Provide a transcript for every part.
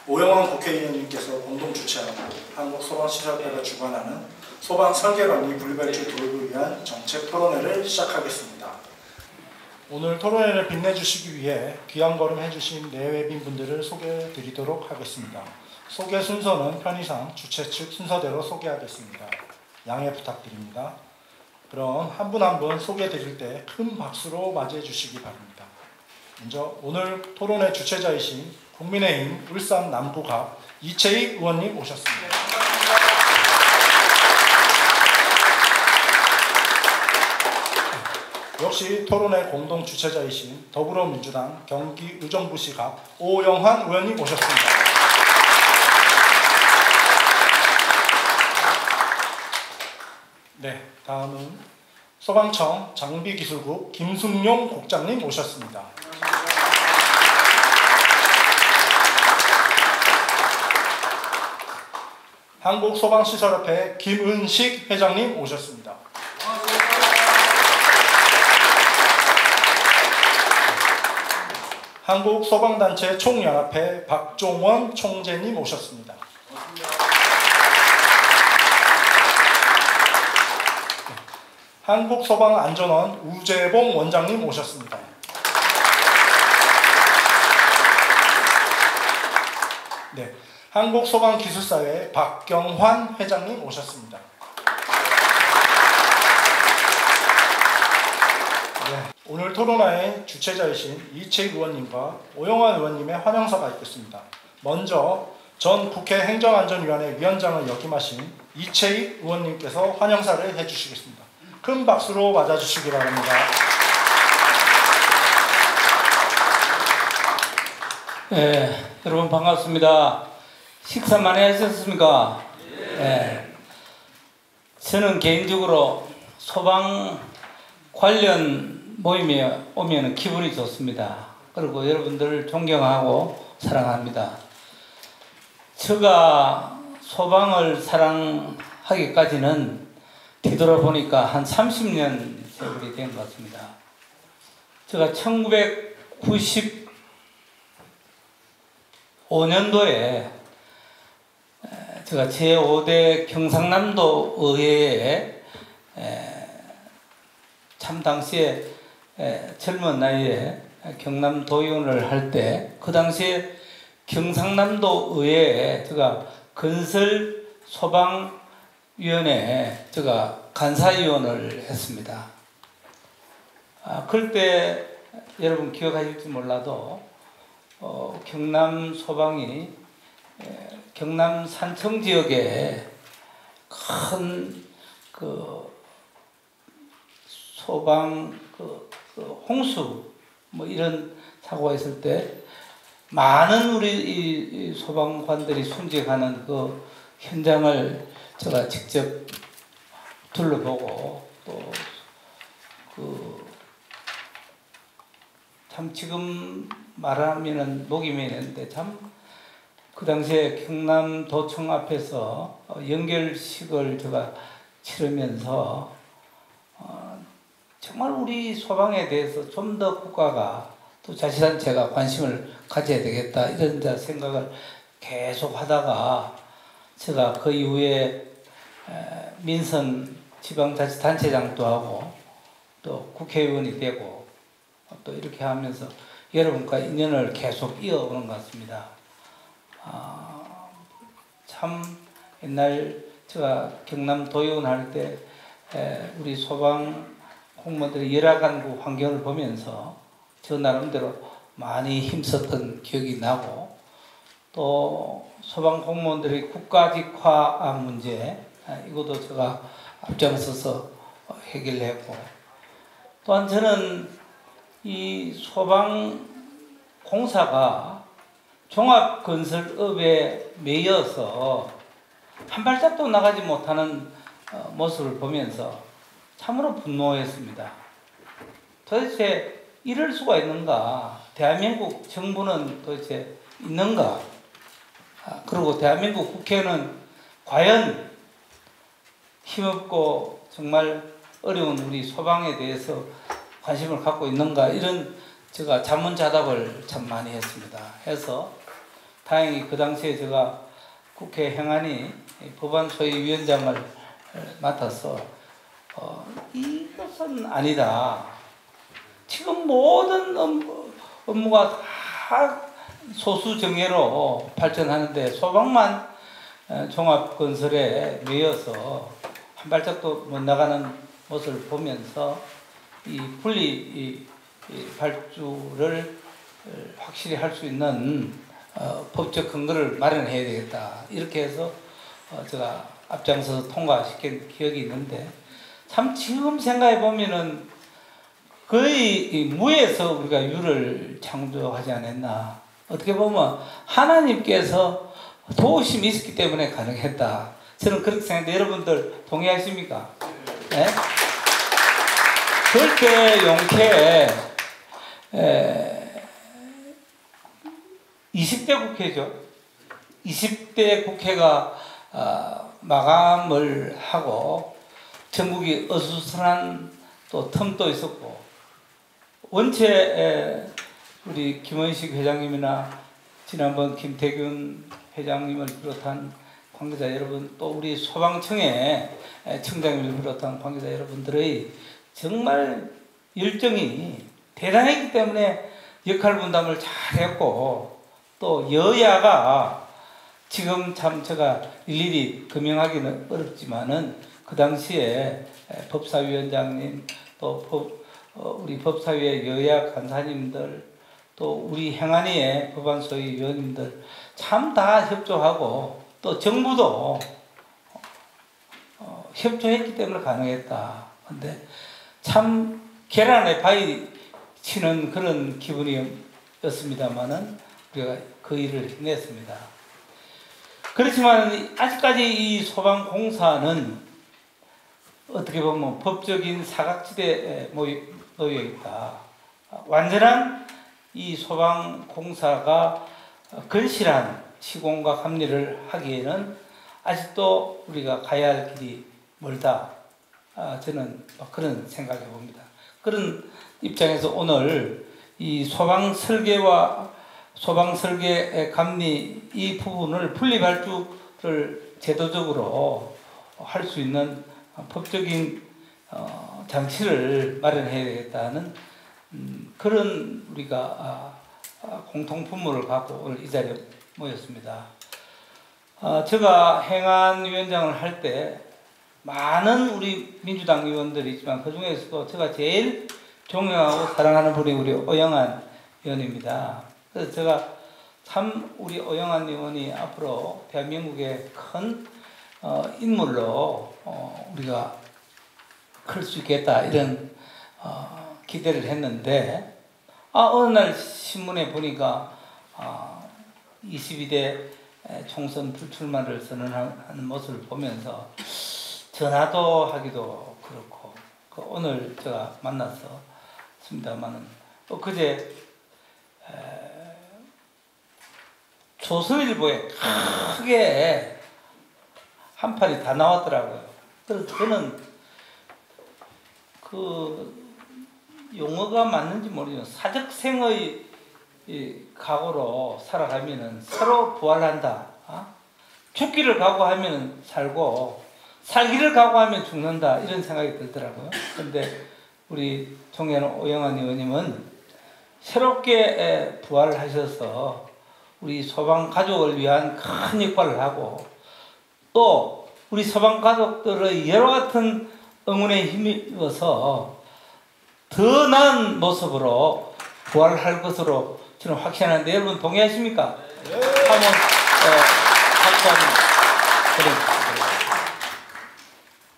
오영환 국회의원님께서 공동 주최하고 한국소방시설협회가 주관하는 소방 설계론이 불발주 도입을 위한 정책 토론회를 시작하겠습니다. 오늘 토론회를 빛내주시기 위해 귀한 걸음 해주신 내외빈 분들을 소개해 드리도록 하겠습니다. 소개 순서는 편의상 주최 측 순서대로 소개하겠습니다. 양해 부탁드립니다. 그럼 한 분 한 분 소개해 드릴 때 큰 박수로 맞이해 주시기 바랍니다. 먼저 오늘 토론회 주최자이신 국민의힘 울산 남구갑 이채익 의원님 오셨습니다. 역시 토론회 공동 주최자이신 더불어민주당 경기 의정부시 갑 오영환 의원님 오셨습니다. 네, 다음은 소방청 장비기술국 김숙용 국장님 오셨습니다. 한국소방시설협회 김은식 회장님 오셨습니다. 한국소방단체 총연합회 박종원 총재님 오셨습니다. 한국소방안전원 우재봉 원장님 오셨습니다. 네, 한국소방기술사회 박경환 회장님 오셨습니다. 네, 오늘 토론회의 주최자이신 이채익 의원님과 오영환 의원님의 환영사가 있겠습니다. 먼저 전 국회 행정안전위원회 위원장을 역임하신 이채익 의원님께서 환영사를 해주시겠습니다. 큰 박수로 맞아주시기 바랍니다. 네, 여러분 반갑습니다. 식사 많이 하셨습니까? 네. 저는 개인적으로 소방 관련 모임에 오면 기분이 좋습니다. 그리고 여러분들을 존경하고 사랑합니다. 제가 소방을 사랑하기까지는 뒤돌아보니까 한 30년 세월이 된 것 같습니다. 제가 1995년도에 제가 제5대 경상남도 의회에 참 당시에 젊은 나이에 경남도의원을 할 때 그 당시에 경상남도 의회에 제가 건설 소방위원회에 제가 간사위원을 했습니다. 그럴 때 여러분 기억하실지 몰라도 경남 소방이 경남 산청 지역에 큰 소방 홍수 뭐 이런 사고가 있을 때 많은 우리 이 소방관들이 순직하는 그 현장을 제가 직접 둘러보고 또 참 지금 말하면은 목이 메이는데 참 그 당시에 경남도청 앞에서 연결식을 제가 치르면서 정말 우리 소방에 대해서 좀 더 국가가 또 자치단체가 관심을 가져야 되겠다 이런 생각을 계속 하다가 제가 그 이후에 민선 지방자치단체장도 하고 또 국회의원이 되고 또 이렇게 하면서 여러분과 인연을 계속 이어오는 것 같습니다. 참 옛날 제가 경남도의원 할 때 우리 소방 공무원들의 열악한 환경을 보면서 저 나름대로 많이 힘썼던 기억이 나고 또 소방 공무원들의 국가직화 문제 이것도 제가 앞장서서 해결했고 또한 저는 이 소방공사가 종합건설업에 매여서 한 발짝도 나가지 못하는 모습을 보면서 참으로 분노했습니다. 도대체 이럴 수가 있는가? 대한민국 정부는 도대체 있는가? 그리고 대한민국 국회는 과연 힘없고 정말 어려운 우리 소방에 대해서 관심을 갖고 있는가? 이런 제가 자문자답을 참 많이 했습니다. 해서 다행히 그 당시에 제가 국회 행안위 법안 소위위원장을 맡아서 이것은 아니다. 지금 모든 업무가 다 소수정예로 발전하는데 소방만 종합건설에 매여서 한 발짝도 못 나가는 모습을 보면서 이 분리 발주를 확실히 할 수 있는 법적 근거를 마련해야 되겠다. 이렇게 해서 제가 앞장서서 통과시킨 기억이 있는데 참 지금 생각해 보면은 거의 무에서 우리가 유를 창조하지 않았나. 어떻게 보면 하나님께서 도우심이 있었기 때문에 가능했다. 저는 그렇게 생각해요. 여러분들 동의하십니까? 네? 절대 용케에 20대 국회죠. 20대 국회가 마감을 하고 전국이 어수선한 또 틈도 있었고 원체 우리 김원식 회장님이나 지난번 김태균 회장님을 비롯한 관계자 여러분 또 우리 소방청의 청장님을 비롯한 관계자 여러분들의 정말 열정이 대단했기 때문에 역할 분담을 잘했고 또 여야가 지금 참 제가 일일이 금명하기는 어렵지만은 그 당시에 법사위원장님 또 우리 법사위의 여야 간사님들 또 우리 행안위의 법안소위 위원님들 참 다 협조하고 또 정부도 협조했기 때문에 가능했다. 근데 참 계란에 바위 치는 그런 기분이었습니다만은 우리가 그 일을 해냈습니다. 그렇지만 아직까지 이 소방공사는 어떻게 보면 법적인 사각지대에 놓여 있다. 완전한 이 소방공사가 건실한 시공과 감리를 하기에는 아직도 우리가 가야 할 길이 멀다. 저는 그런 생각해 봅니다. 그런 입장에서 오늘 이 소방 설계와 소방 설계 감리 이 부분을 분리발주를 제도적으로 할 수 있는 법적인 장치를 마련해야 되겠다는 그런 우리가 공통분모를 갖고 오늘 이 자리에 모였습니다. 제가 행안위원장을 할 때 많은 우리 민주당 의원들이 있지만 그 중에서도 제가 제일 존경하고 사랑하는 분이 우리 오영환 의원입니다. 그래서 제가 참 우리 오영환 의원이 앞으로 대한민국의 큰 인물로 우리가 클 수 있겠다 이런 기대를 했는데 어느 날 신문에 보니까 22대 총선 불출마를 선언하는 모습을 보면서 전화도 하기도 그렇고 오늘 제가 만나서 습니다만은 그제 조선일보에 크게 한 판이 다 나왔더라고요. 그래서 저는 그 용어가 맞는지 모르지만 사적생의 각오로 살아가면은 서로 부활한다. 죽기를 각오하면 살고 살기를 각오하면 죽는다. 이런 생각이 들더라고요. 그런데 우리 존경하는 오영환 의원님은 새롭게 부활하셔서 우리 소방 가족을 위한 큰 역할을 하고 또 우리 소방 가족들의 여러 같은 응원에 힘입어서 더 나은 모습으로 부활할 것으로 저는 확신하는데 여러분 동의하십니까? 네. 한번 박수 한번 드리겠습니다.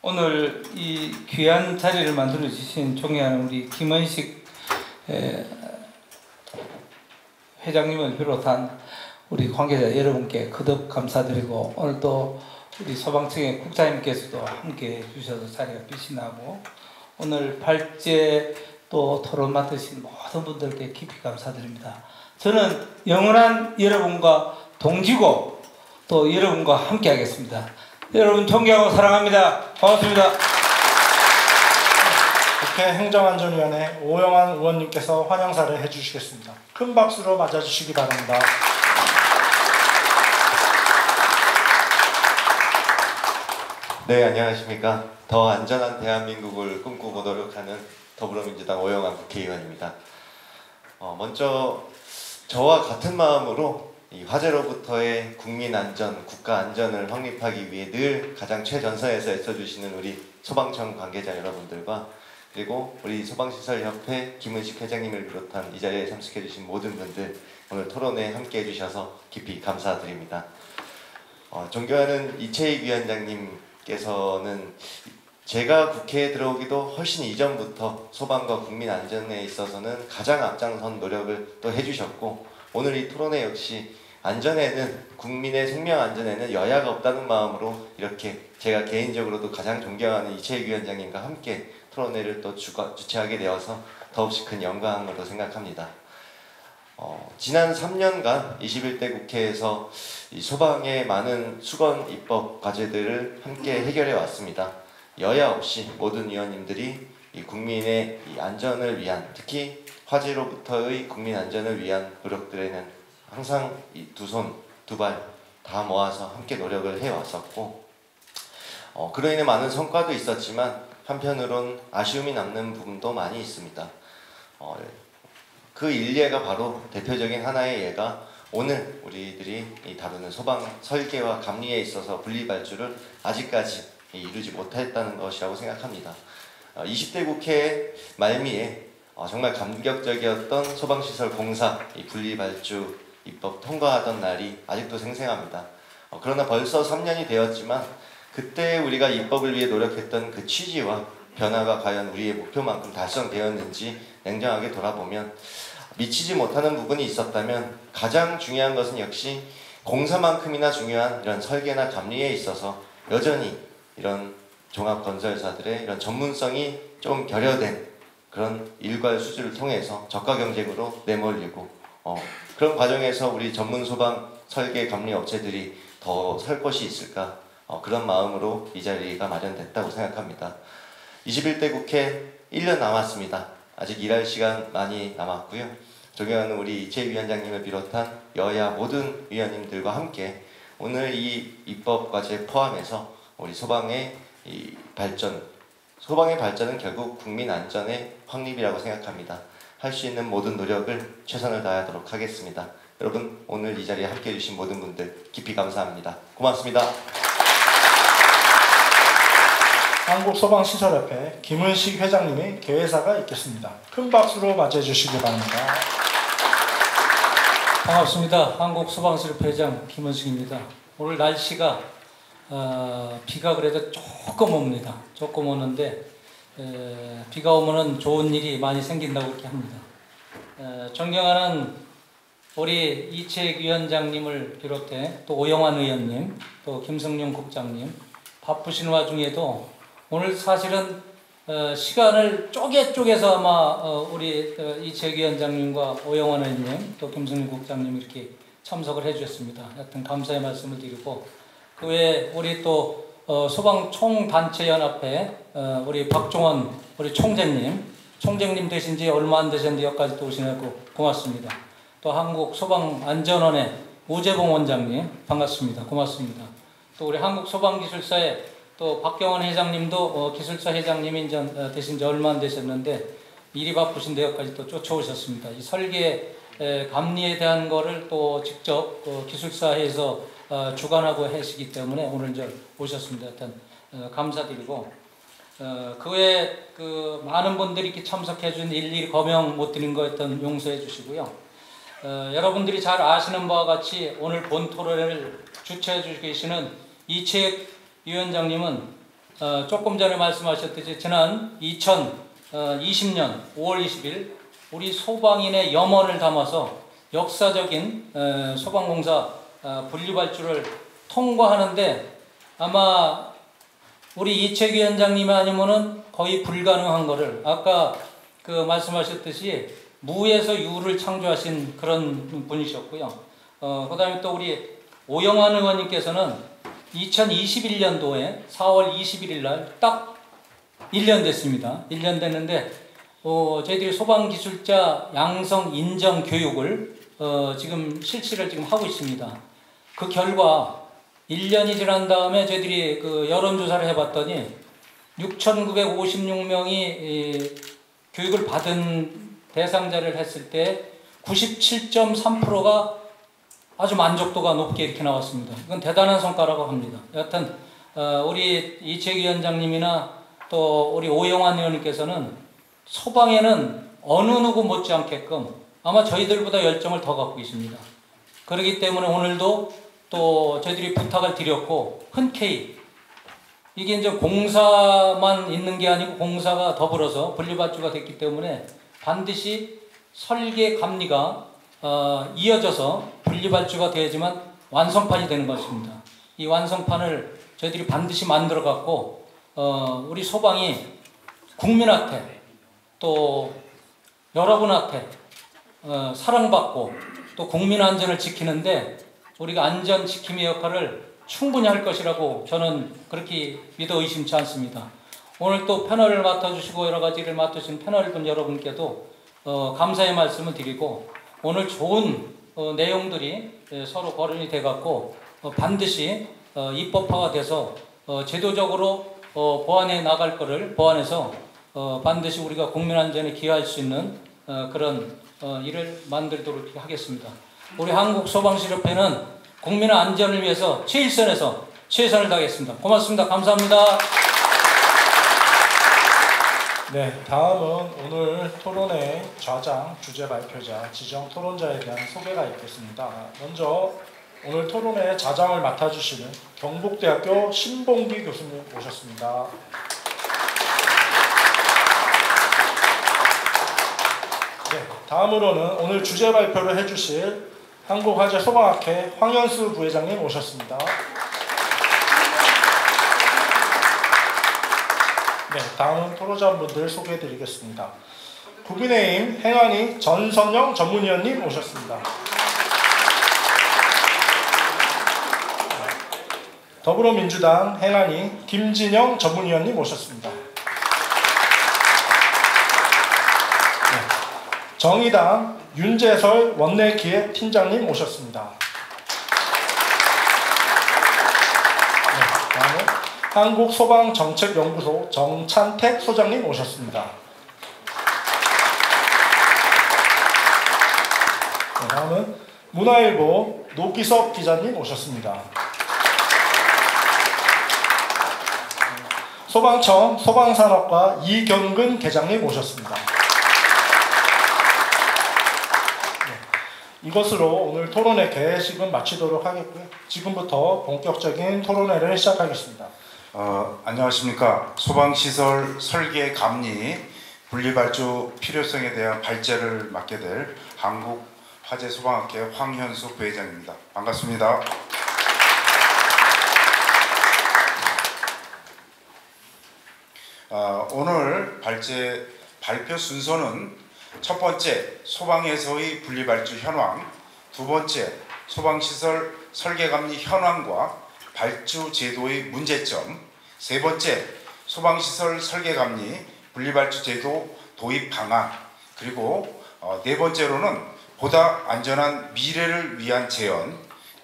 오늘 이 귀한 자리를 만들어 주신 존경하는 우리 김원식 회장님을 비롯한 우리 관계자 여러분께 거듭 감사드리고 오늘 또 우리 소방청의 국장님께서도 함께 해주셔서 자리가 빛이 나고 오늘 발제 또 토론 맡으신 모든 분들께 깊이 감사드립니다. 저는 영원한 여러분과 동지고 또 여러분과 함께 하겠습니다. 여러분 존경하고 사랑합니다. 고맙습니다. 국회 행정안전위원회 오영환 의원님께서 환영사를 해주시겠습니다. 큰 박수로 맞아주시기 바랍니다. 네, 안녕하십니까. 더 안전한 대한민국을 꿈꾸고 노력하는 더불어민주당 오영환 국회의원입니다. 먼저 저와 같은 마음으로 이 화재로부터의 국민 안전, 국가 안전을 확립하기 위해 늘 가장 최전선에서 애써주시는 우리 소방청 관계자 여러분들과 그리고 우리 소방시설협회 김은식 회장님을 비롯한 이 자리에 참석해주신 모든 분들 오늘 토론에 함께해 주셔서 깊이 감사드립니다. 존경하는 이채익 위원장님께서는 제가 국회에 들어오기도 훨씬 이전부터 소방과 국민 안전에 있어서는 가장 앞장선 노력을 또 해주셨고 오늘 이 토론회 역시 안전에는 국민의 생명 안전에는 여야가 없다는 마음으로 이렇게 제가 개인적으로도 가장 존경하는 이채익 위원장님과 함께 토론회를 또 주최하게 되어서 더없이 큰 영광으로 생각합니다. 지난 3년간 21대 국회에서 이 소방의 많은 수건 입법 과제들을 함께 해결해 왔습니다. 여야 없이 모든 의원님들이 이 국민의 이 안전을 위한 특히 화재로부터의 국민 안전을 위한 노력들에는 항상 이 두 손, 두 발 다 모아서 함께 노력을 해왔었고 그로 인해 많은 성과도 있었지만 한편으론 아쉬움이 남는 부분도 많이 있습니다. 그 일례가 바로 대표적인 하나의 예가 오늘 우리들이 다루는 소방 설계와 감리에 있어서 분리발주를 아직까지 이루지 못했다는 것이라고 생각합니다. 20대 국회 말미에 정말 감격적이었던 소방시설 공사 분리발주 입법 통과하던 날이 아직도 생생합니다. 그러나 벌써 3년이 되었지만 그때 우리가 입법을 위해 노력했던 그 취지와 변화가 과연 우리의 목표만큼 달성되었는지 냉정하게 돌아보면 미치지 못하는 부분이 있었다면 가장 중요한 것은 역시 공사만큼이나 중요한 이런 설계나 감리에 있어서 여전히 이런 종합건설사들의 이런 전문성이 좀 결여된 그런 일괄 수주를 통해서 저가 경쟁으로 내몰리고 그런 과정에서 우리 전문 소방 설계 감리 업체들이 더 설 것이 있을까 그런 마음으로 이 자리가 마련됐다고 생각합니다. 21대 국회 1년 남았습니다. 아직 일할 시간 많이 남았고요. 존경하는 우리 이채익 위원장님을 비롯한 여야 모든 위원님들과 함께 오늘 이 입법 과제 포함해서 우리 소방의 이 발전, 소방의 발전은 결국 국민 안전의 확립이라고 생각합니다. 할 수 있는 모든 노력을 최선을 다하도록 하겠습니다. 여러분 오늘 이 자리에 함께해 주신 모든 분들 깊이 감사합니다. 고맙습니다. 한국소방시설협회 김은식 회장님의 개회사가 있겠습니다. 큰 박수로 맞이해 주시기 바랍니다. 반갑습니다. 한국소방시설협회 회장 김은식입니다. 오늘 날씨가 비가 그래도 조금 옵니다. 조금 오는데 비가 오면은 좋은 일이 많이 생긴다고 이렇게 합니다. 존경하는 우리 이채익 위원장님을 비롯해 또 오영환 의원님, 또 김성룡 국장님 바쁘신 와중에도 오늘 사실은 시간을 쪼개서 아마 우리 이채익 위원장님과 오영환 의원님 또 김성룡 국장님 이렇게 참석을 해주셨습니다. 하여튼 감사의 말씀을 드리고 그 외에 우리 또 소방총단체연합회 우리 박종원 우리 총재님 되신 지 얼마 안 되셨는데 여기까지 또 오시느라고 고맙습니다. 또 한국소방안전원의 우재봉 원장님 반갑습니다. 고맙습니다. 또 우리 한국소방기술사의 또 박경원 회장님도 기술사 회장님이 되신 지 얼마 안 되셨는데 일이 바쁘신데 여기까지 또 쫓아오셨습니다. 이 설계 감리에 대한 거를 또 직접 기술사에서 주관하고 하시기 때문에 오늘 오셨습니다. 일단 감사드리고 그 외에 그 많은 분들이 이렇게 참석해 준 일일이 거명 못 드린 거 일단 용서해 주시고요. 여러분들이 잘 아시는 바와 같이 오늘 본 토론을 주최해 주시고 계시는 이채익 위원장님은 조금 전에 말씀하셨듯이 지난 2020년 5월 20일 우리 소방인의 염원을 담아서 역사적인 소방공사 분리발주를 통과하는데 아마 우리 이채익 위원장님이 아니면은 거의 불가능한 거를 아까 그 말씀하셨듯이 무에서 유를 창조하신 그런 분이셨고요. 그 다음에 또 우리 오영환 의원님께서는 2021년도에 4월 21일 날 딱 1년 됐습니다. 1년 됐는데 저희들이 소방기술자 양성 인정 교육을 지금 실시를 지금 하고 있습니다. 그 결과 1년이 지난 다음에 저희들이 그 여론조사를 해봤더니 6,956명이 교육을 받은 대상자를 했을 때 97.3%가 아주 만족도가 높게 이렇게 나왔습니다. 이건 대단한 성과라고 합니다. 여하튼 우리 이채기 위원장님이나 또 우리 오영환 의원님께서는 소방에는 어느 누구 못지않게끔 아마 저희들보다 열정을 더 갖고 계십니다. 그렇기 때문에 오늘도 또 저희들이 부탁을 드렸고 흔쾌히 이게 이제 공사만 있는 게 아니고 공사가 더불어서 분리발주가 됐기 때문에 반드시 설계 감리가 이어져서 분리발주가 되어야지만 완성판이 되는 것입니다. 이 완성판을 저희들이 반드시 만들어 갖고 우리 소방이 국민한테 또 여러분한테 사랑받고 또 국민 안전을 지키는데 우리가 안전 지킴의 역할을 충분히 할 것이라고 저는 그렇게 믿어 의심치 않습니다. 오늘 또 패널을 맡아주시고 여러 가지 일을 맡으신 패널분 여러분께도 감사의 말씀을 드리고 오늘 좋은 내용들이 서로 거론이 돼갖고 반드시 입법화가 돼서 제도적으로 보완해 나갈 거를 보완해서 반드시 우리가 국민안전에 기여할 수 있는 그런 일을 만들도록 하겠습니다. 우리 한국소방실협회는 국민의 안전을 위해서 최일선에서 최선을 다하겠습니다. 고맙습니다. 감사합니다. 네, 다음은 오늘 토론회 좌장, 주제 발표자, 지정 토론자에 대한 소개가 있겠습니다. 먼저 오늘 토론회 좌장을 맡아주시는 경북대학교 신봉기 교수님 모셨습니다. 네, 다음으로는 오늘 주제 발표를 해주실 한국화재소방학회 황현수 부회장님 오셨습니다. 네, 다음 토론자분들 소개해드리겠습니다. 국민의힘 행안위 전선영 전문위원님 오셨습니다. 더불어민주당 행안위 김진영 전문위원님 오셨습니다. 정의당 윤재설 원내기획팀장님 오셨습니다. 네, 다음은 한국소방정책연구소 정찬택 소장님 오셨습니다. 네, 다음은 문화일보 노기석 기자님 오셨습니다. 소방청 소방산업과 이경근 계장님 오셨습니다. 이것으로 오늘 토론회 개식은 마치도록 하겠고요. 지금부터 본격적인 토론회를 시작하겠습니다. 안녕하십니까. 소방시설 설계 감리 분리발주 필요성에 대한 발제를 맡게 될 한국화재소방학회 황현수 부회장입니다. 반갑습니다. 오늘 발표 순서는 첫 번째, 소방에서의 분리발주 현황, 두 번째, 소방시설 설계감리 현황과 발주 제도의 문제점, 세 번째, 소방시설 설계감리 분리발주 제도 도입 방안, 그리고 네 번째로는 보다 안전한 미래를 위한 제언,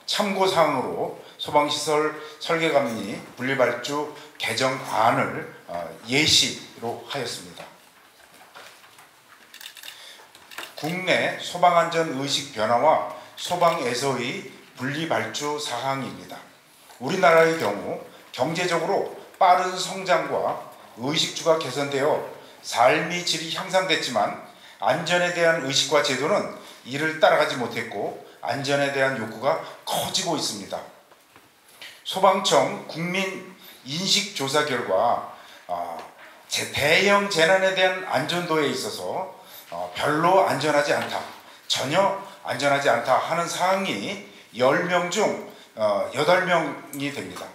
참고사항으로 소방시설 설계감리 분리발주 개정안을 예시로 하였습니다. 국내 소방안전의식 변화와 소방에서의 분리발주 사항입니다. 우리나라의 경우 경제적으로 빠른 성장과 의식주가 개선되어 삶의 질이 향상됐지만 안전에 대한 의식과 제도는 이를 따라가지 못했고 안전에 대한 욕구가 커지고 있습니다. 소방청 국민인식조사 결과 대형 재난에 대한 안전도에 있어서 별로 안전하지 않다, 전혀 안전하지 않다 하는 사항이 10명 중 8명이 됩니다.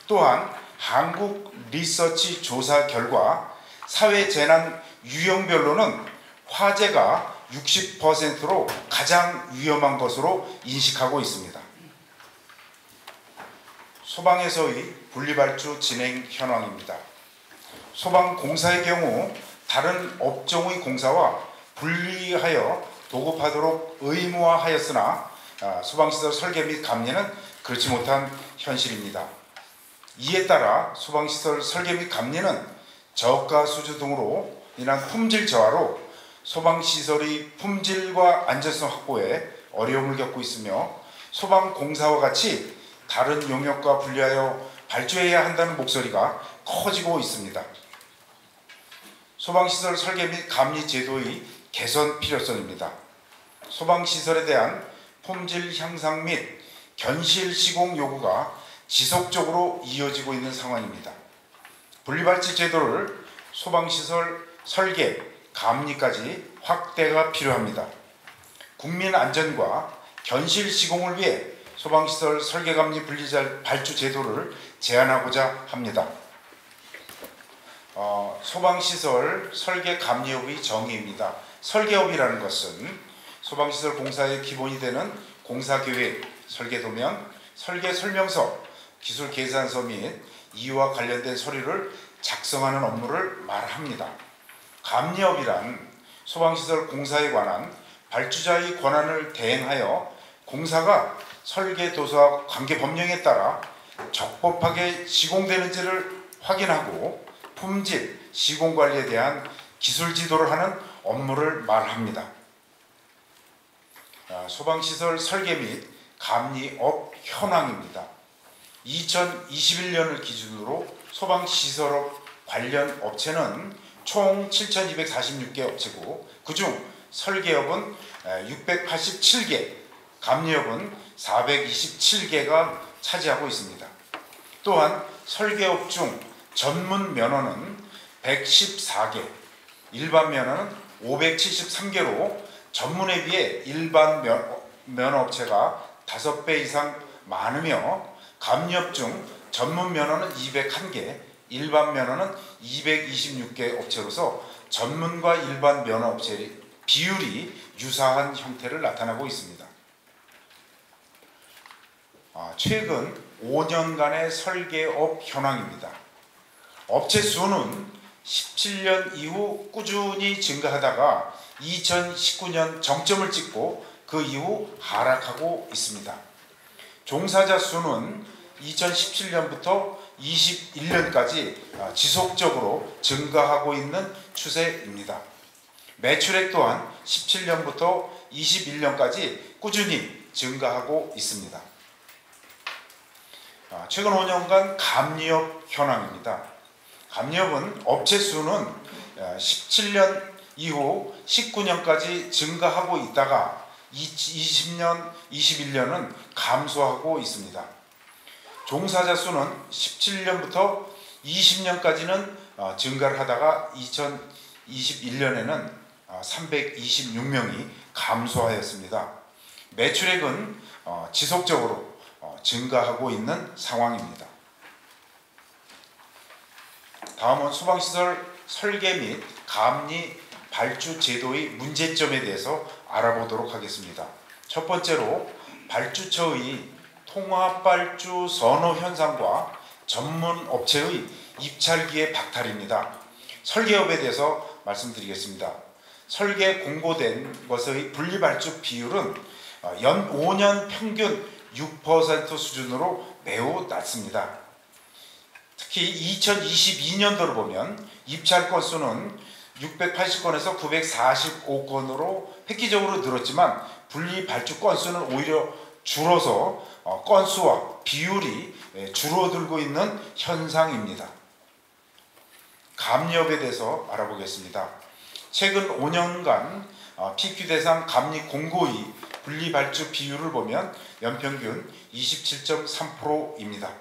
또한 한국 리서치 조사 결과 사회재난 유형별로는 화재가 60%로 가장 위험한 것으로 인식하고 있습니다. 소방에서의 분리발주 진행 현황입니다. 소방공사의 경우 다른 업종의 공사와 분리하여 도급하도록 의무화하였으나 소방시설 설계 및 감리는 그렇지 못한 현실입니다. 이에 따라 소방시설 설계 및 감리는 저가 수주 등으로 인한 품질 저하로 소방시설의 품질과 안전성 확보에 어려움을 겪고 있으며 소방공사와 같이 다른 용역과 분리하여 발주해야 한다는 목소리가 커지고 있습니다. 소방시설 설계 및 감리 제도의 개선 필요성입니다. 소방시설에 대한 품질 향상 및 견실 시공 요구가 지속적으로 이어지고 있는 상황입니다. 분리발주 제도를 소방시설 설계, 감리까지 확대가 필요합니다. 국민 안전과 견실 시공을 위해 소방시설 설계, 감리, 분리발주 제도를 제안하고자 합니다. 소방시설 설계 감리업의 정의입니다. 설계업이라는 것은 소방시설 공사의 기본이 되는 공사계획, 설계도면, 설계설명서, 기술계산서 및 이와 관련된 서류를 작성하는 업무를 말합니다. 감리업이란 소방시설 공사에 관한 발주자의 권한을 대행하여 공사가 설계도서와 관계법령에 따라 적법하게 시공되는지를 확인하고 품질, 시공관리에 대한 기술지도를 하는 업무를 말합니다. 소방시설 설계 및 감리업 현황입니다. 2021년을 기준으로 소방시설업 관련 업체는 총 7,246개 업체고 그중 설계업은 687개, 감리업은 427개가 차지하고 있습니다. 또한 설계업 중 전문 면허는 114개, 일반 면허는 573개로 전문에 비해 일반 면허업체가 5배 이상 많으며 감리업 중 전문 면허는 201개, 일반 면허는 226개 업체로서 전문과 일반 면허업체의 비율이 유사한 형태를 나타나고 있습니다. 최근 5년간의 설계업 현황입니다. 업체 수는 17년 이후 꾸준히 증가하다가 2019년 정점을 찍고 그 이후 하락하고 있습니다. 종사자 수는 2017년부터 21년까지 지속적으로 증가하고 있는 추세입니다. 매출액 또한 17년부터 21년까지 꾸준히 증가하고 있습니다. 최근 5년간 감리업 현황입니다. 감리업은 업체 수는 17년 이후 19년까지 증가하고 있다가 20년, 21년은 감소하고 있습니다. 종사자 수는 17년부터 20년까지는 증가를 하다가 2021년에는 326명이 감소하였습니다. 매출액은 지속적으로 증가하고 있는 상황입니다. 다음은 소방시설 설계 및 감리 발주 제도의 문제점에 대해서 알아보도록 하겠습니다. 첫 번째로 발주처의 통합발주 선호 현상과 전문 업체의 입찰기의 박탈입니다. 설계업에 대해서 말씀드리겠습니다. 설계 공고된 것의 분리발주 비율은 연 5년 평균 6% 수준으로 매우 낮습니다. 특히 2022년도를 보면 입찰 건수는 680건에서 945건으로 획기적으로 늘었지만 분리 발주 건수는 오히려 줄어서 건수와 비율이 줄어들고 있는 현상입니다. 감리업에 대해서 알아보겠습니다. 최근 5년간 PQ 대상 감리 공고의 분리 발주 비율을 보면 연평균 27.3%입니다.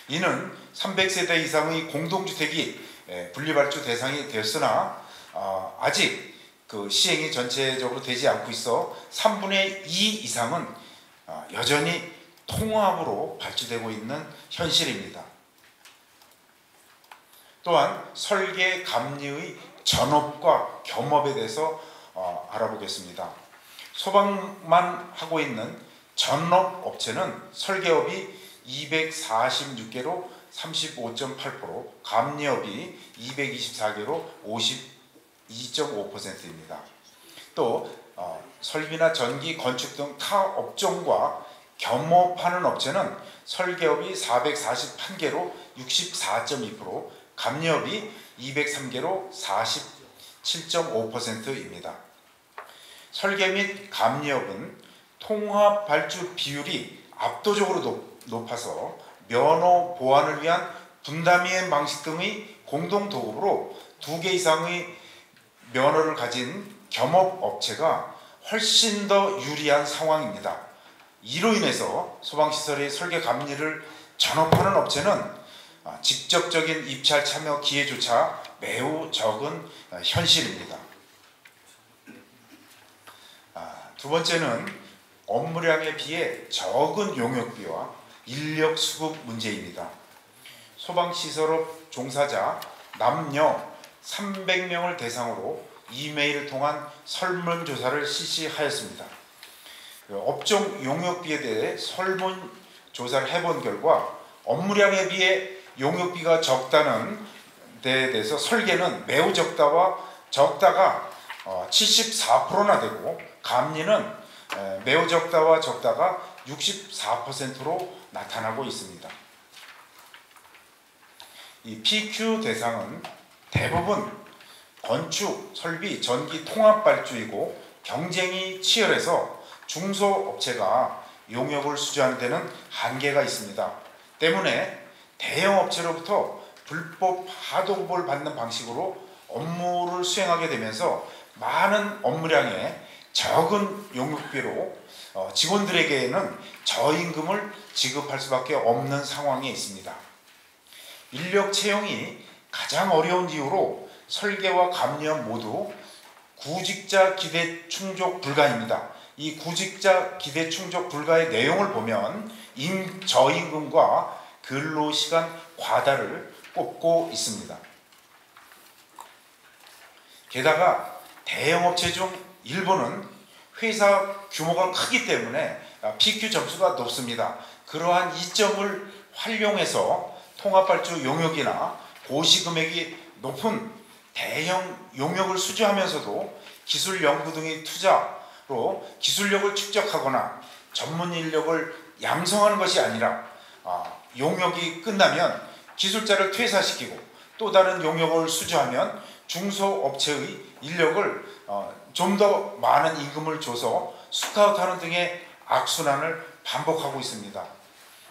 이는 300세대 이상의 공동주택이 분리발주 대상이 되었으나 아직 그 시행이 전체적으로 되지 않고 있어 3분의 2 이상은 여전히 통합으로 발주되고 있는 현실입니다. 또한 설계 감리의 전업과 겸업에 대해서 알아보겠습니다. 소방만 하고 있는 전업 업체는 설계업이 246개로 35.8%, 감리업이 224개로 52.5%입니다. 또 설비나 전기, 건축 등 타 업종과 겸업하는 업체는 설계업이 441개로 64.2%, 감리업이 203개로 47.5%입니다. 설계 및 감리업은 통합 발주 비율이 압도적으로 높아서 면허 보완을 위한 분담이행 방식 등의 공동 도급으로 2개 이상의 면허를 가진 겸업 업체가 훨씬 더 유리한 상황입니다. 이로 인해서 소방시설의 설계 감리를 전업하는 업체는 직접적인 입찰 참여 기회조차 매우 적은 현실입니다. 두 번째는 업무량에 비해 적은 용역비와 인력 수급 문제입니다. 소방시설업 종사자 남녀 300명을 대상으로 이메일을 통한 설문조사를 실시하였습니다. 업종 용역비에 대해 설문조사를 해본 결과 업무량에 비해 용역비가 적다는 데에 대해서 설계는 매우 적다가 74%나 되고 감리는 매우 적다와 적다가 64%로 나타나고 있습니다. 이 PQ 대상은 대부분 건축, 설비, 전기 통합 발주이고 경쟁이 치열해서 중소업체가 용역을 수주하는 데는 한계가 있습니다. 때문에 대형 업체로부터 불법 하도급을 받는 방식으로 업무를 수행하게 되면서 많은 업무량에 적은 용역비로 직원들에게는 저임금을 지급할 수밖에 없는 상황에 있습니다. 인력 채용이 가장 어려운 이유로 설계와 감리업 모두 구직자 기대 충족 불가입니다. 이 구직자 기대 충족 불가의 내용을 보면 저임금과 근로시간 과다를 꼽고 있습니다. 게다가 대형업체 중 일부는 회사 규모가 크기 때문에 PQ 점수가 높습니다. 그러한 이점을 활용해서 통합발주 용역이나 고시금액이 높은 대형 용역을 수주하면서도 기술 연구 등의 투자로 기술력을 축적하거나 전문 인력을 양성하는 것이 아니라 용역이 끝나면 기술자를 퇴사시키고 또 다른 용역을 수주하면 중소업체의 인력을 좀 더 많은 임금을 줘서 스카우트하는 등의 악순환을 반복하고 있습니다.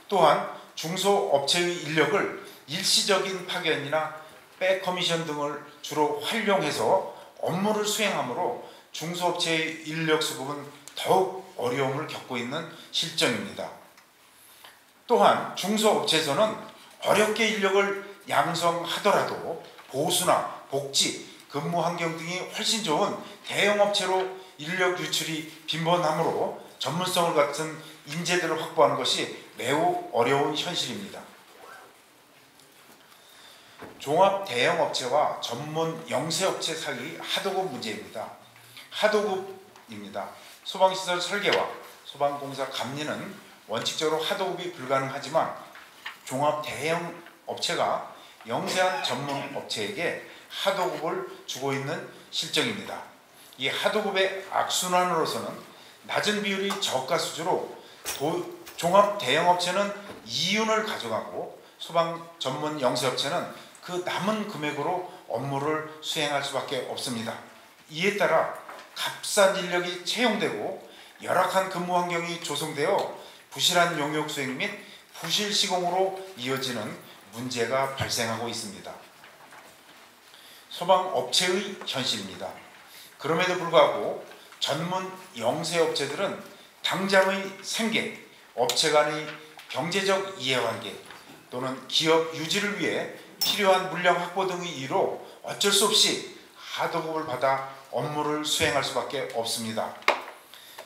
또한 중소업체의 인력을 일시적인 파견이나 백커미션 등을 주로 활용해서 업무를 수행하므로 중소업체의 인력 수급은 더욱 어려움을 겪고 있는 실정입니다. 또한 중소업체에서는 어렵게 인력을 양성하더라도 보수나 복지, 근무 환경 등이 훨씬 좋은 대형업체로 인력 유출이 빈번하므로 전문성을 갖춘 인재들을 확보하는 것이 매우 어려운 현실입니다. 종합 대형업체와 전문 영세업체 사이 하도급 문제입니다. 하도급입니다. 소방시설 설계와 소방공사 감리는 원칙적으로 하도급이 불가능하지만 종합 대형업체가 영세한 전문업체에게 하도급을 주고 있는 실정입니다. 이 하도급의 악순환으로서는 낮은 비율이 저가 수주로 종합 대형업체는 이윤을 가져가고 소방 전문 영세업체는 그 남은 금액으로 업무를 수행할 수밖에 없습니다. 이에 따라 값싼 인력이 채용되고 열악한 근무 환경이 조성되어 부실한 용역 수행 및 부실 시공으로 이어지는 문제가 발생하고 있습니다. 소방업체의 현실입니다. 그럼에도 불구하고 전문 영세업체들은 당장의 생계, 업체 간의 경제적 이해관계 또는 기업 유지를 위해 필요한 물량 확보 등의 이유로 어쩔 수 없이 하도급을 받아 업무를 수행할 수밖에 없습니다.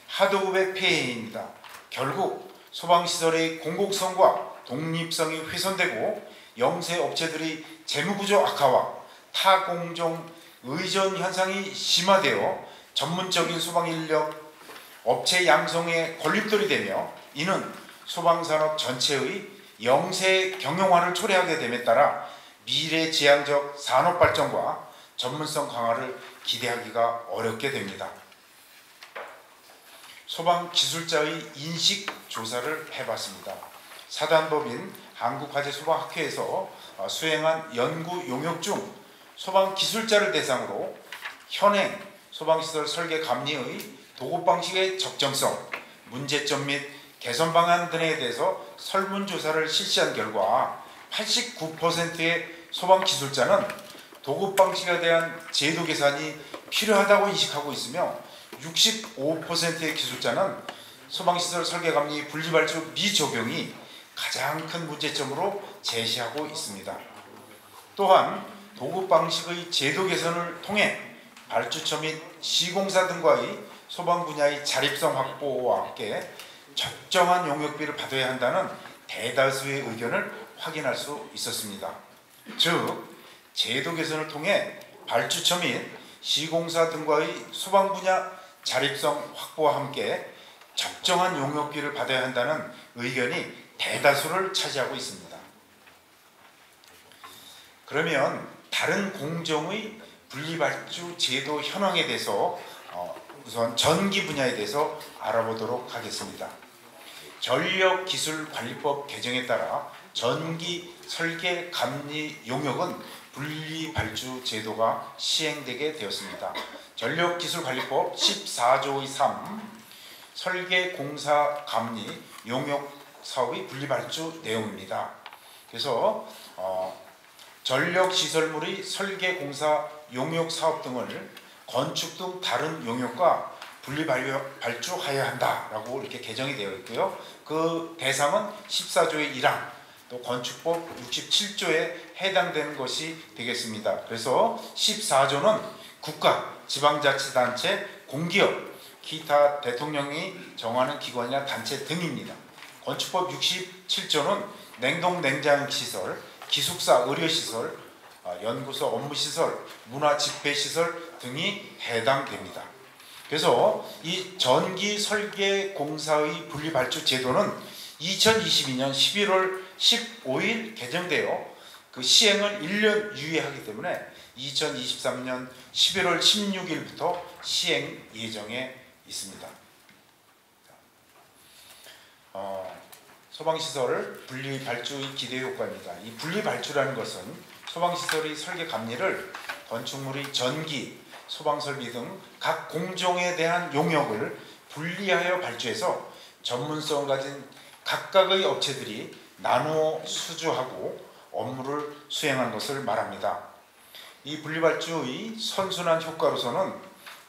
하도급의 폐해입니다. 결국 소방시설의 공공성과 독립성이 훼손되고 영세업체들의 재무구조 악화와 타공종 의존 현상이 심화되어 전문적인 소방인력 업체 양성에 걸림돌이 되며 이는 소방산업 전체의 영세 경영화를 초래하게 됨에 따라 미래지향적 산업발전과 전문성 강화를 기대하기가 어렵게 됩니다. 소방기술자의 인식 조사를 해봤습니다. 사단법인 한국화재소방학회에서 수행한 연구 용역 중 소방기술자를 대상으로 현행 소방시설 설계 감리의 도급 방식의 적정성, 문제점 및 개선 방안 등에 대해서 설문조사를 실시한 결과 89%의 소방기술자는 도급 방식에 대한 제도 개선이 필요하다고 인식하고 있으며 65%의 기술자는 소방시설 설계감리 분리발주 미적용이 가장 큰 문제점으로 제시하고 있습니다. 또한 도급 방식의 제도 개선을 통해 발주처 및 시공사 등과의 소방 분야의 자립성 확보와 함께 적정한 용역비를 받아야 한다는 대다수의 의견을 확인할 수 있었습니다. 즉, 제도 개선을 통해 발주처 및 시공사 등과의 소방 분야 자립성 확보와 함께 적정한 용역비를 받아야 한다는 의견이 대다수를 차지하고 있습니다. 그러면 다른 공정의 분리발주 제도 현황에 대해서 우선 전기 분야에 대해서 알아보도록 하겠습니다. 전력기술관리법 개정에 따라 전기 설계 감리 용역은 분리발주 제도가 시행되게 되었습니다. 전력기술관리법 14조의 3 설계공사 감리 용역 사업의 분리발주 내용입니다. 그래서 전력시설물의 설계공사 용역 사업 등을 건축 등 다른 용역과 분리발주하여야 한다라고 이렇게 개정이 되어 있고요. 그 대상은 14조의 1항 또 건축법 67조에 해당되는 것이 되겠습니다. 그래서 14조는 국가, 지방자치단체, 공기업, 기타 대통령이 정하는 기관이나 단체 등입니다. 건축법 67조는 냉동 냉장시설, 기숙사 의료시설, 연구소 업무시설, 문화집회시설 등이 해당됩니다. 그래서 이 전기설계공사의 분리발주 제도는 2022년 11월 15일 개정되어 그 시행을 1년 유예하기 때문에 2023년 11월 16일부터 시행 예정에 있습니다. 소방시설 분리발주의 기대 효과입니다. 이 분리발주라는 것은 소방시설의 설계 감리를 건축물의 전기, 소방설비 등 각 공종에 대한 용역을 분리하여 발주해서 전문성을 가진 각각의 업체들이 나누어 수주하고 업무를 수행한 것을 말합니다. 이 분리발주의 선순환 효과로서는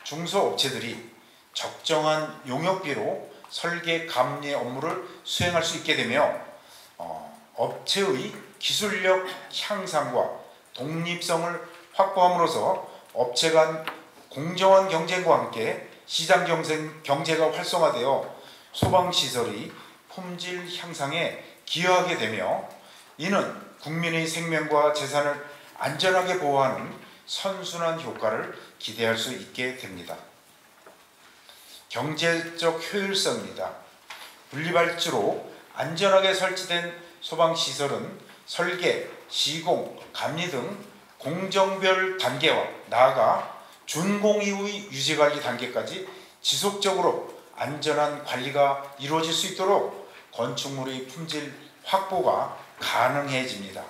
중소업체들이 적정한 용역비로 설계 감리 업무를 수행할 수 있게 되며 업체의 기술력 향상과 독립성을 확보함으로써 업체 간 공정한 경쟁과 함께 시장 경제가 활성화되어 소방시설의 품질 향상에 기여하게 되며 이는 국민의 생명과 재산을 안전하게 보호하는 선순환 효과를 기대할 수 있게 됩니다. 경제적 효율성입니다. 분리발주로 안전하게 설치된 소방시설은 설계, 시공, 감리 등 공정별 단계와 나아가 준공 이후의 유지관리 단계까지 지속적으로 안전한 관리가 이루어질 수 있도록 건축물의 품질 확보가 가능해집니다.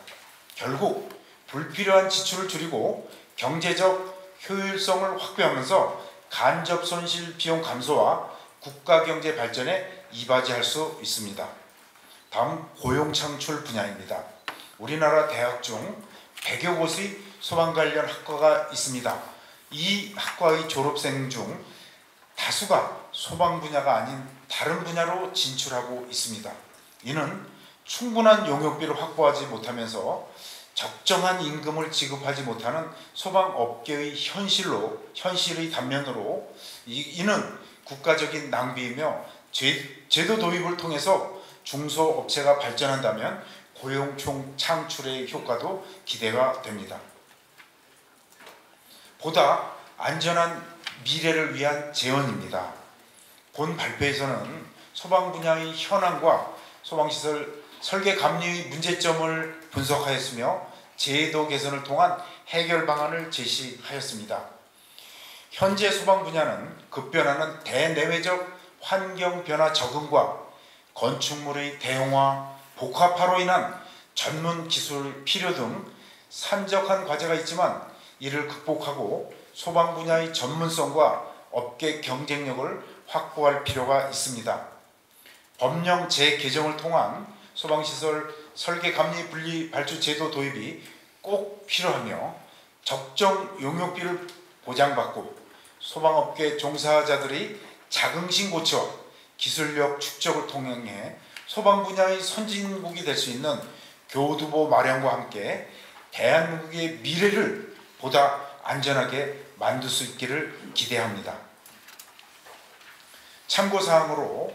결국 불필요한 지출을 줄이고 경제적 효율성을 확보하면서 간접 손실 비용 감소와 국가 경제 발전에 이바지할 수 있습니다. 다음 고용 창출 분야입니다. 우리나라 대학 중 100여 곳의 소방 관련 학과가 있습니다. 이 학과의 졸업생 중 다수가 소방 분야가 아닌 다른 분야로 진출하고 있습니다. 이는 충분한 용역비를 확보하지 못하면서 적정한 임금을 지급하지 못하는 소방업계의 현실의 단면으로 이는 국가적인 낭비이며 제도 도입을 통해서 중소업체가 발전한다면 고용 창출의 효과도 기대가 됩니다. 보다 안전한 미래를 위한 제언입니다. 본 발표에서는 소방 분야의 현황과 소방시설 설계 감리의 문제점을 분석하였으며 제도 개선을 통한 해결 방안을 제시하였습니다. 현재 소방 분야는 급변하는 대내외적 환경 변화 적응과 건축물의 대형화, 복합화로 인한 전문 기술 필요 등 산적한 과제가 있지만 이를 극복하고 소방 분야의 전문성과 업계 경쟁력을 확보할 필요가 있습니다. 법령 재개정을 통한 소방시설 설계 감리 분리 발주 제도 도입이 꼭 필요하며 적정 용역비를 보장받고 소방업계 종사자들의 자긍심 고취와 기술력 축적을 통해 소방 분야의 선진국이 될 수 있는 교두보 마련과 함께 대한민국의 미래를 보다 안전하게 만들 수 있기를 기대합니다. 참고사항으로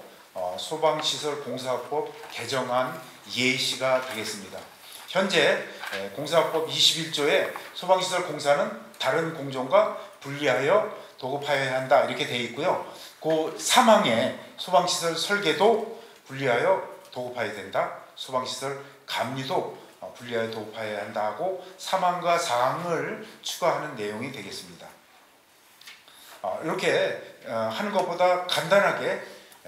소방시설공사법 개정안 예시가 되겠습니다. 현재 공사법 21조에 소방시설 공사는 다른 공정과 분리하여 도급하여야 한다 이렇게 되어 있고요. 그 3항에 소방시설 설계도 분리하여 도급하여야 된다. 소방시설 감리도 분리하여 도급하여야 한다 하고 3항과 4항을 추가하는 내용이 되겠습니다. 이렇게 하는 것보다 간단하게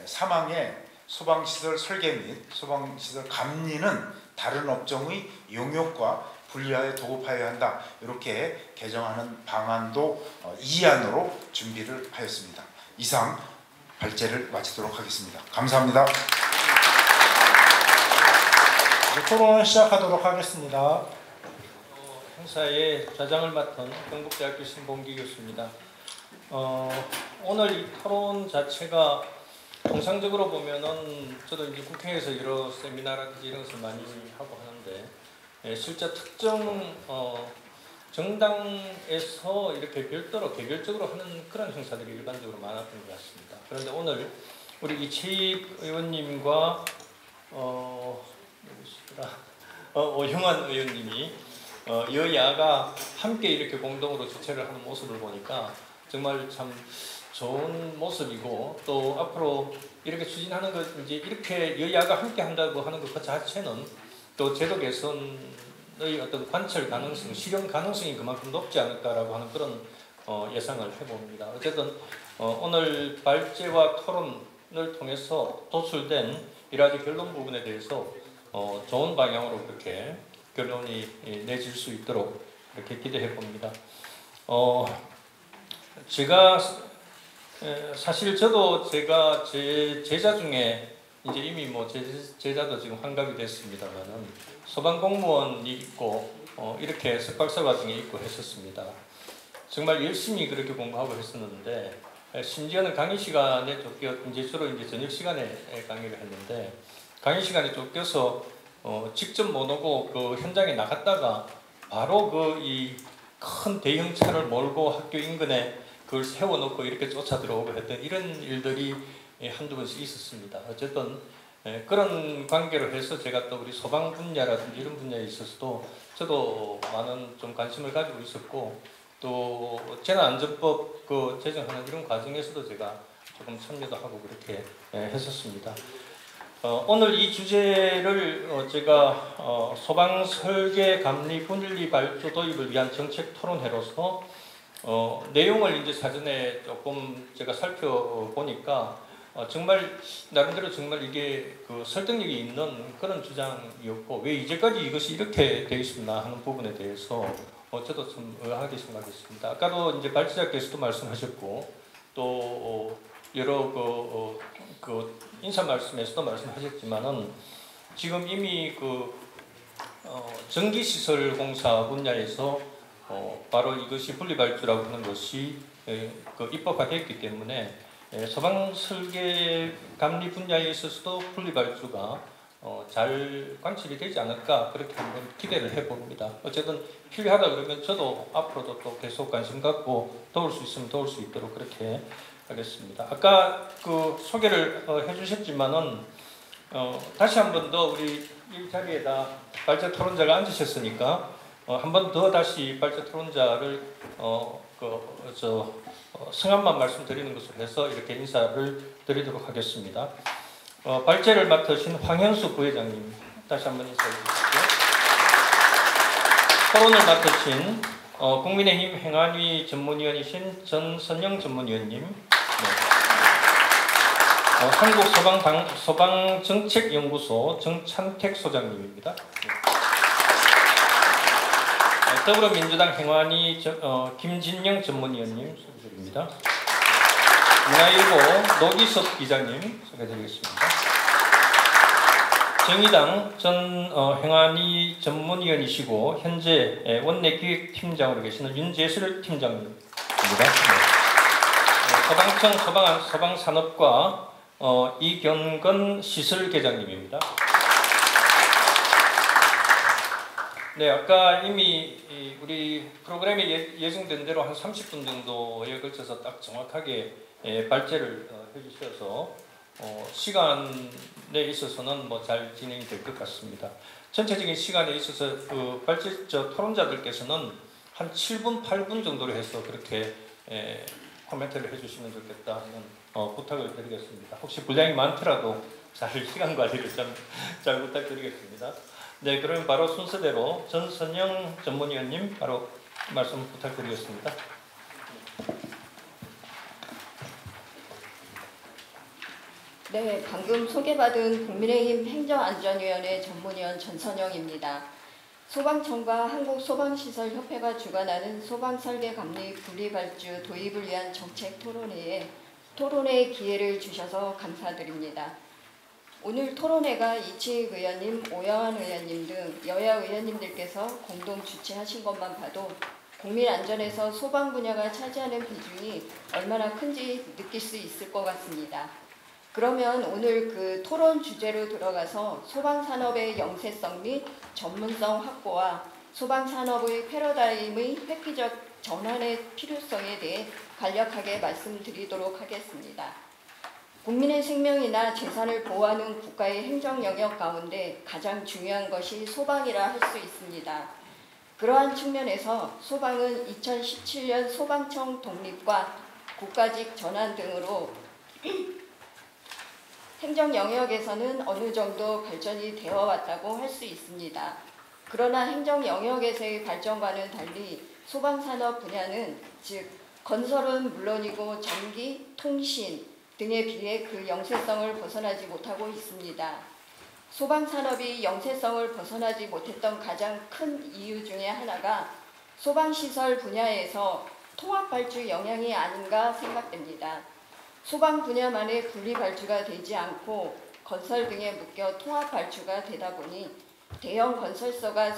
3항에 소방시설 설계 및 소방시설 감리는 다른 업종의 용역과 분리하여 도급하여야 한다. 이렇게 개정하는 방안도 2안으로 준비를 하였습니다. 이상 발제를 마치도록 하겠습니다. 감사합니다. 토론을 시작하도록 하겠습니다. 행사의 좌장을 맡은 경북대학교 신봉기 교수입니다. 오늘 이 토론 자체가 통상적으로 보면은 저도 이제 국회에서 여러 세미나라든지 이런 것을 많이 하고 하는데 실제 특정 정당에서 이렇게 별도로 개별적으로 하는 그런 행사들이 일반적으로 많았던 것 같습니다. 그런데 오늘 우리 이채익 의원님과 오형환 의원님이 여야가 함께 이렇게 공동으로 주최를 하는 모습을 보니까 정말 참 좋은 모습이고, 또 앞으로 이렇게 추진하는 것, 이제 이렇게 여야가 함께 한다고 하는 것 그 자체는 또 제도 개선의 어떤 관철 가능성, 실현 가능성이 그만큼 높지 않을까라고 하는 그런 예상을 해봅니다. 어쨌든 오늘 발제와 토론을 통해서 도출된 여러 가지 결론 부분에 대해서 좋은 방향으로 그렇게 결론이 내질 수 있도록 이렇게 기대해 봅니다. 제가 사실 저도 제가 제 제자 중에 이제 이미 뭐 제자도 지금 환갑이 됐습니다만은 소방 공무원이 있고 이렇게 석박사 과정에 있고 했었습니다. 정말 열심히 그렇게 공부하고 했었는데 심지어는 강의 시간에 쫓겨 이제 주로 이제 저녁 시간에 강의를 했는데 강의 시간에 쫓겨서 직접 못 오고 그 현장에 나갔다가 바로 그 이 큰 대형 차를 몰고 학교 인근에 그걸 세워놓고 이렇게 쫓아 들어오고 했던 이런 일들이 한두 번씩 있었습니다. 어쨌든 그런 관계로 해서 제가 또 우리 소방 분야라든지 이런 분야에 있어서도 저도 많은 좀 관심을 가지고 있었고, 또 재난안전법 그 제정하는 이런 과정에서도 제가 조금 참여도 하고 그렇게 했었습니다. 오늘 이 주제를 제가 소방 설계 감리 분리 발주 도입을 위한 정책 토론회로서 내용을 이제 사전에 조금 제가 살펴보니까 정말 나름대로 정말 이게 그 설득력이 있는 그런 주장이었고, 왜 이제까지 이것이 이렇게 되어 있었나 하는 부분에 대해서 저도 좀 의아하게 생각했습니다. 아까도 이제 발제자께서도 말씀하셨고, 또 여러 그 인사 말씀에서도 말씀하셨지만은 지금 이미 그 전기시설공사 분야에서 바로 이것이 분리발주라고 하는 것이 그 입법화되었기 때문에 소방 설계 감리 분야에 있어서도 분리발주가 잘 관철이 되지 않을까 그렇게 한번 기대를 해봅니다. 어쨌든 필요하다 그러면 저도 앞으로도 또 계속 관심 갖고 도울 수 있으면 도울 수 있도록 그렇게 하겠습니다. 아까 그 소개를 해주셨지만은 다시 한 번 더 우리 이 자리에다 발제 토론자가 앉으셨으니까 한 번 더 다시 발제 토론자를 성함만 말씀드리는 것으로 해서 이렇게 인사를 드리도록 하겠습니다. 발제를 맡으신 황현수 부회장님 다시 한번 인사해 주시죠. 토론을 맡으신 국민의힘 행안위 전문위원이신 전선영 전문위원님, 네. 한국소방정책연구소 정찬택 소장님입니다. 더불어민주당 행안위 김진영 전문위원님 소개드립니다. 문화일보 노기섭 기자님 소개드리겠습니다. 정의당 전 행안위 전문위원이시고 현재 원내기획팀장으로 계시는 윤재슬 팀장님입니다. 소방청 소방산업과 이경건 시설계장님입니다. 네, 아까 이미 우리 프로그램에 예정된 대로 한 30분 정도에 걸쳐서 딱 정확하게 발제를 해주셔서 시간에 있어서는 뭐 잘 진행이 될 것 같습니다. 전체적인 시간에 있어서 그 토론자들께서는 한 7분, 8분 정도로 해서 그렇게 코멘트를 해주시면 좋겠다 하는 부탁을 드리겠습니다. 혹시 분량이 많더라도 잘 시간 관리를 잘 부탁드리겠습니다. 네, 그럼 바로 순서대로 전선영 전문위원님 바로 말씀 부탁드리겠습니다. 네, 방금 소개받은 국민의힘 행정안전위원회 전문위원 전선영입니다. 소방청과 한국소방시설협회가 주관하는 소방설계감리 분리발주 도입을 위한 정책 토론회에 기회를 주셔서 감사드립니다. 오늘 토론회가 이치익 의원님, 오영환 의원님 등 여야 의원님들께서 공동 주최하신 것만 봐도 국민 안전에서 소방 분야가 차지하는 비중이 얼마나 큰지 느낄 수 있을 것 같습니다. 그러면 오늘 그 토론 주제로 들어가서 소방산업의 영세성 및 전문성 확보와 소방산업의 패러다임의 획기적 전환의 필요성에 대해 간략하게 말씀드리도록 하겠습니다. 국민의 생명이나 재산을 보호하는 국가의 행정 영역 가운데 가장 중요한 것이 소방이라 할 수 있습니다. 그러한 측면에서 소방은 2017년 소방청 독립과 국가직 전환 등으로 행정 영역에서는 어느 정도 발전이 되어 왔다고 할 수 있습니다. 그러나 행정 영역에서의 발전과는 달리 소방산업 분야는 즉 건설은 물론이고 전기, 통신 등에 비해 그 영세성을 벗어나지 못하고 있습니다. 소방산업이 영세성을 벗어나지 못했던 가장 큰 이유 중에 하나가 소방시설 분야에서 통합발주 영향이 아닌가 생각됩니다. 소방 분야만의 분리발주가 되지 않고 건설 등에 묶여 통합발주가 되다 보니 대형 건설사가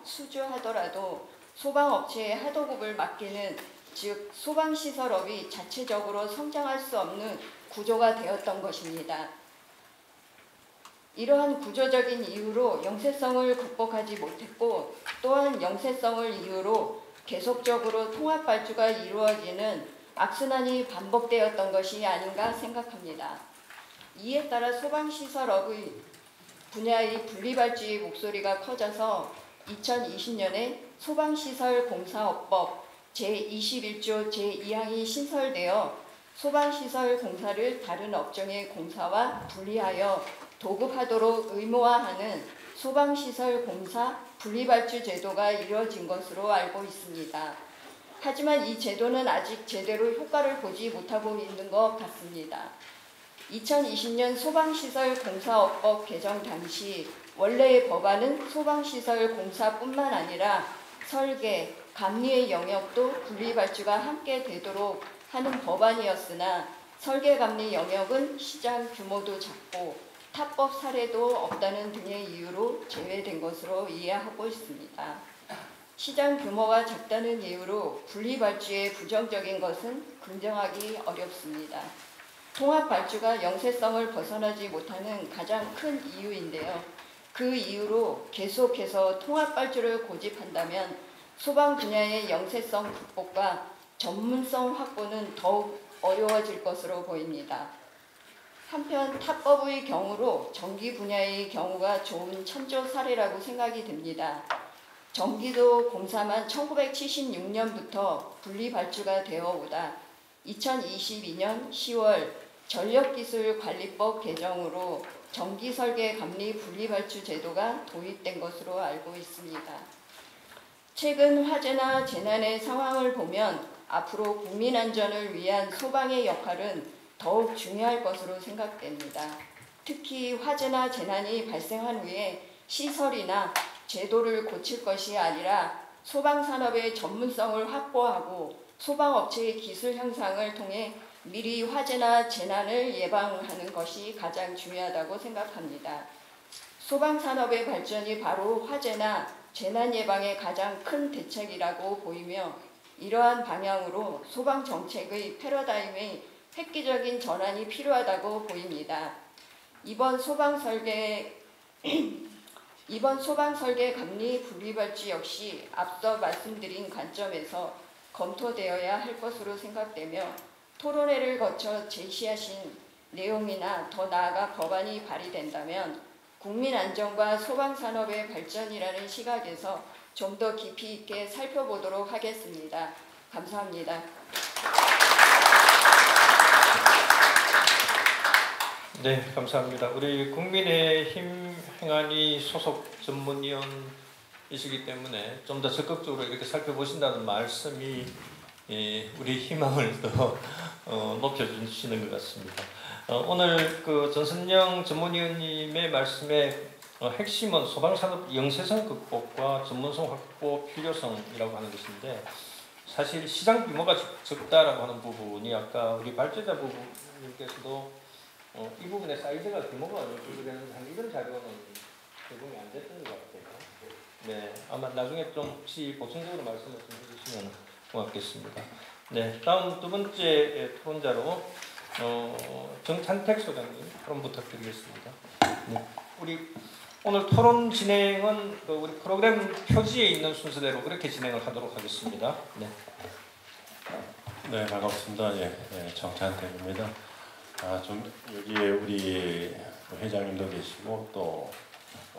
수주하더라도 소방업체의 하도급을 맡기는 즉 소방시설업이 자체적으로 성장할 수 없는 구조가 되었던 것입니다. 이러한 구조적인 이유로 영세성을 극복하지 못했고 또한 영세성을 이유로 계속적으로 통합발주가 이루어지는 악순환이 반복되었던 것이 아닌가 생각합니다. 이에 따라 소방시설업의 분야의 분리발주의 목소리가 커져서 2020년에 소방시설공사업법 제21조 제2항이 신설되어 소방시설 공사를 다른 업종의 공사와 분리하여 도급하도록 의무화하는 소방시설 공사 분리발주 제도가 이루어진 것으로 알고 있습니다. 하지만 이 제도는 아직 제대로 효과를 보지 못하고 있는 것 같습니다. 2020년 소방시설공사업법 개정 당시 원래의 법안은 소방시설 공사뿐만 아니라 설계, 감리의 영역도 분리발주가 함께 되도록 하는 법안이었으나 설계감리 영역은 시장 규모도 작고 타법 사례도 없다는 등의 이유로 제외된 것으로 이해하고 있습니다. 시장 규모가 작다는 이유로 분리발주의 부정적인 것은 긍정하기 어렵습니다. 통합발주가 영세성을 벗어나지 못하는 가장 큰 이유인데요. 그 이유로 계속해서 통합발주를 고집한다면 소방 분야의 영세성 극복과 전문성 확보는 더욱 어려워질 것으로 보입니다. 한편 타법의 경우로 전기 분야의 경우가 좋은 천조 사례라고 생각이 됩니다. 전기도 공사만 1976년부터 분리발주가 되어오다 2022년 10월 전력기술관리법 개정으로 전기설계감리 분리발주 제도가 도입된 것으로 알고 있습니다. 최근 화재나 재난의 상황을 보면 앞으로 국민안전을 위한 소방의 역할은 더욱 중요할 것으로 생각됩니다. 특히 화재나 재난이 발생한 후에 시설이나 제도를 고칠 것이 아니라 소방산업의 전문성을 확보하고 소방업체의 기술 향상을 통해 미리 화재나 재난을 예방하는 것이 가장 중요하다고 생각합니다. 소방산업의 발전이 바로 화재나 재난 예방의 가장 큰 대책이라고 보이며 이러한 방향으로 소방정책의 패러다임의 획기적인 전환이 필요하다고 보입니다. 이번 소방설계 감리 분리발주 역시 앞서 말씀드린 관점에서 검토되어야 할 것으로 생각되며 토론회를 거쳐 제시하신 내용이나 더 나아가 법안이 발의된다면 국민 안전과 소방산업의 발전이라는 시각에서 좀 더 깊이 있게 살펴보도록 하겠습니다. 감사합니다. 네, 감사합니다. 우리 국민의힘 행안위 소속 전문위원이시기 때문에 좀 더 적극적으로 이렇게 살펴보신다는 말씀이 우리 희망을 더 높여주시는 것 같습니다. 오늘 그 전선영 전문위원님의 말씀에 핵심은 소방산업 영세성 극복과 전문성 확보 필요성이라고 하는 것인데, 사실 시장 규모가 적다라고 하는 부분이 아까 우리 발제자 부분님께서도 이 부분의 사이즈가 규모가 어느 정도 되는지 이런 자료는 제공이 안 됐던 것 같아요. 네, 아마 나중에 좀 혹시 보충적으로 말씀을 좀 해주시면 고맙겠습니다. 네, 다음 두 번째 토론자로 정찬택 소장님 토론 부탁드리겠습니다. 네, 우리 오늘 토론 진행은 우리 프로그램 표지에 있는 순서대로 그렇게 진행을 하도록 하겠습니다. 네. 네, 반갑습니다. 정찬택입니다. 좀 여기에 우리 회장님도 계시고 또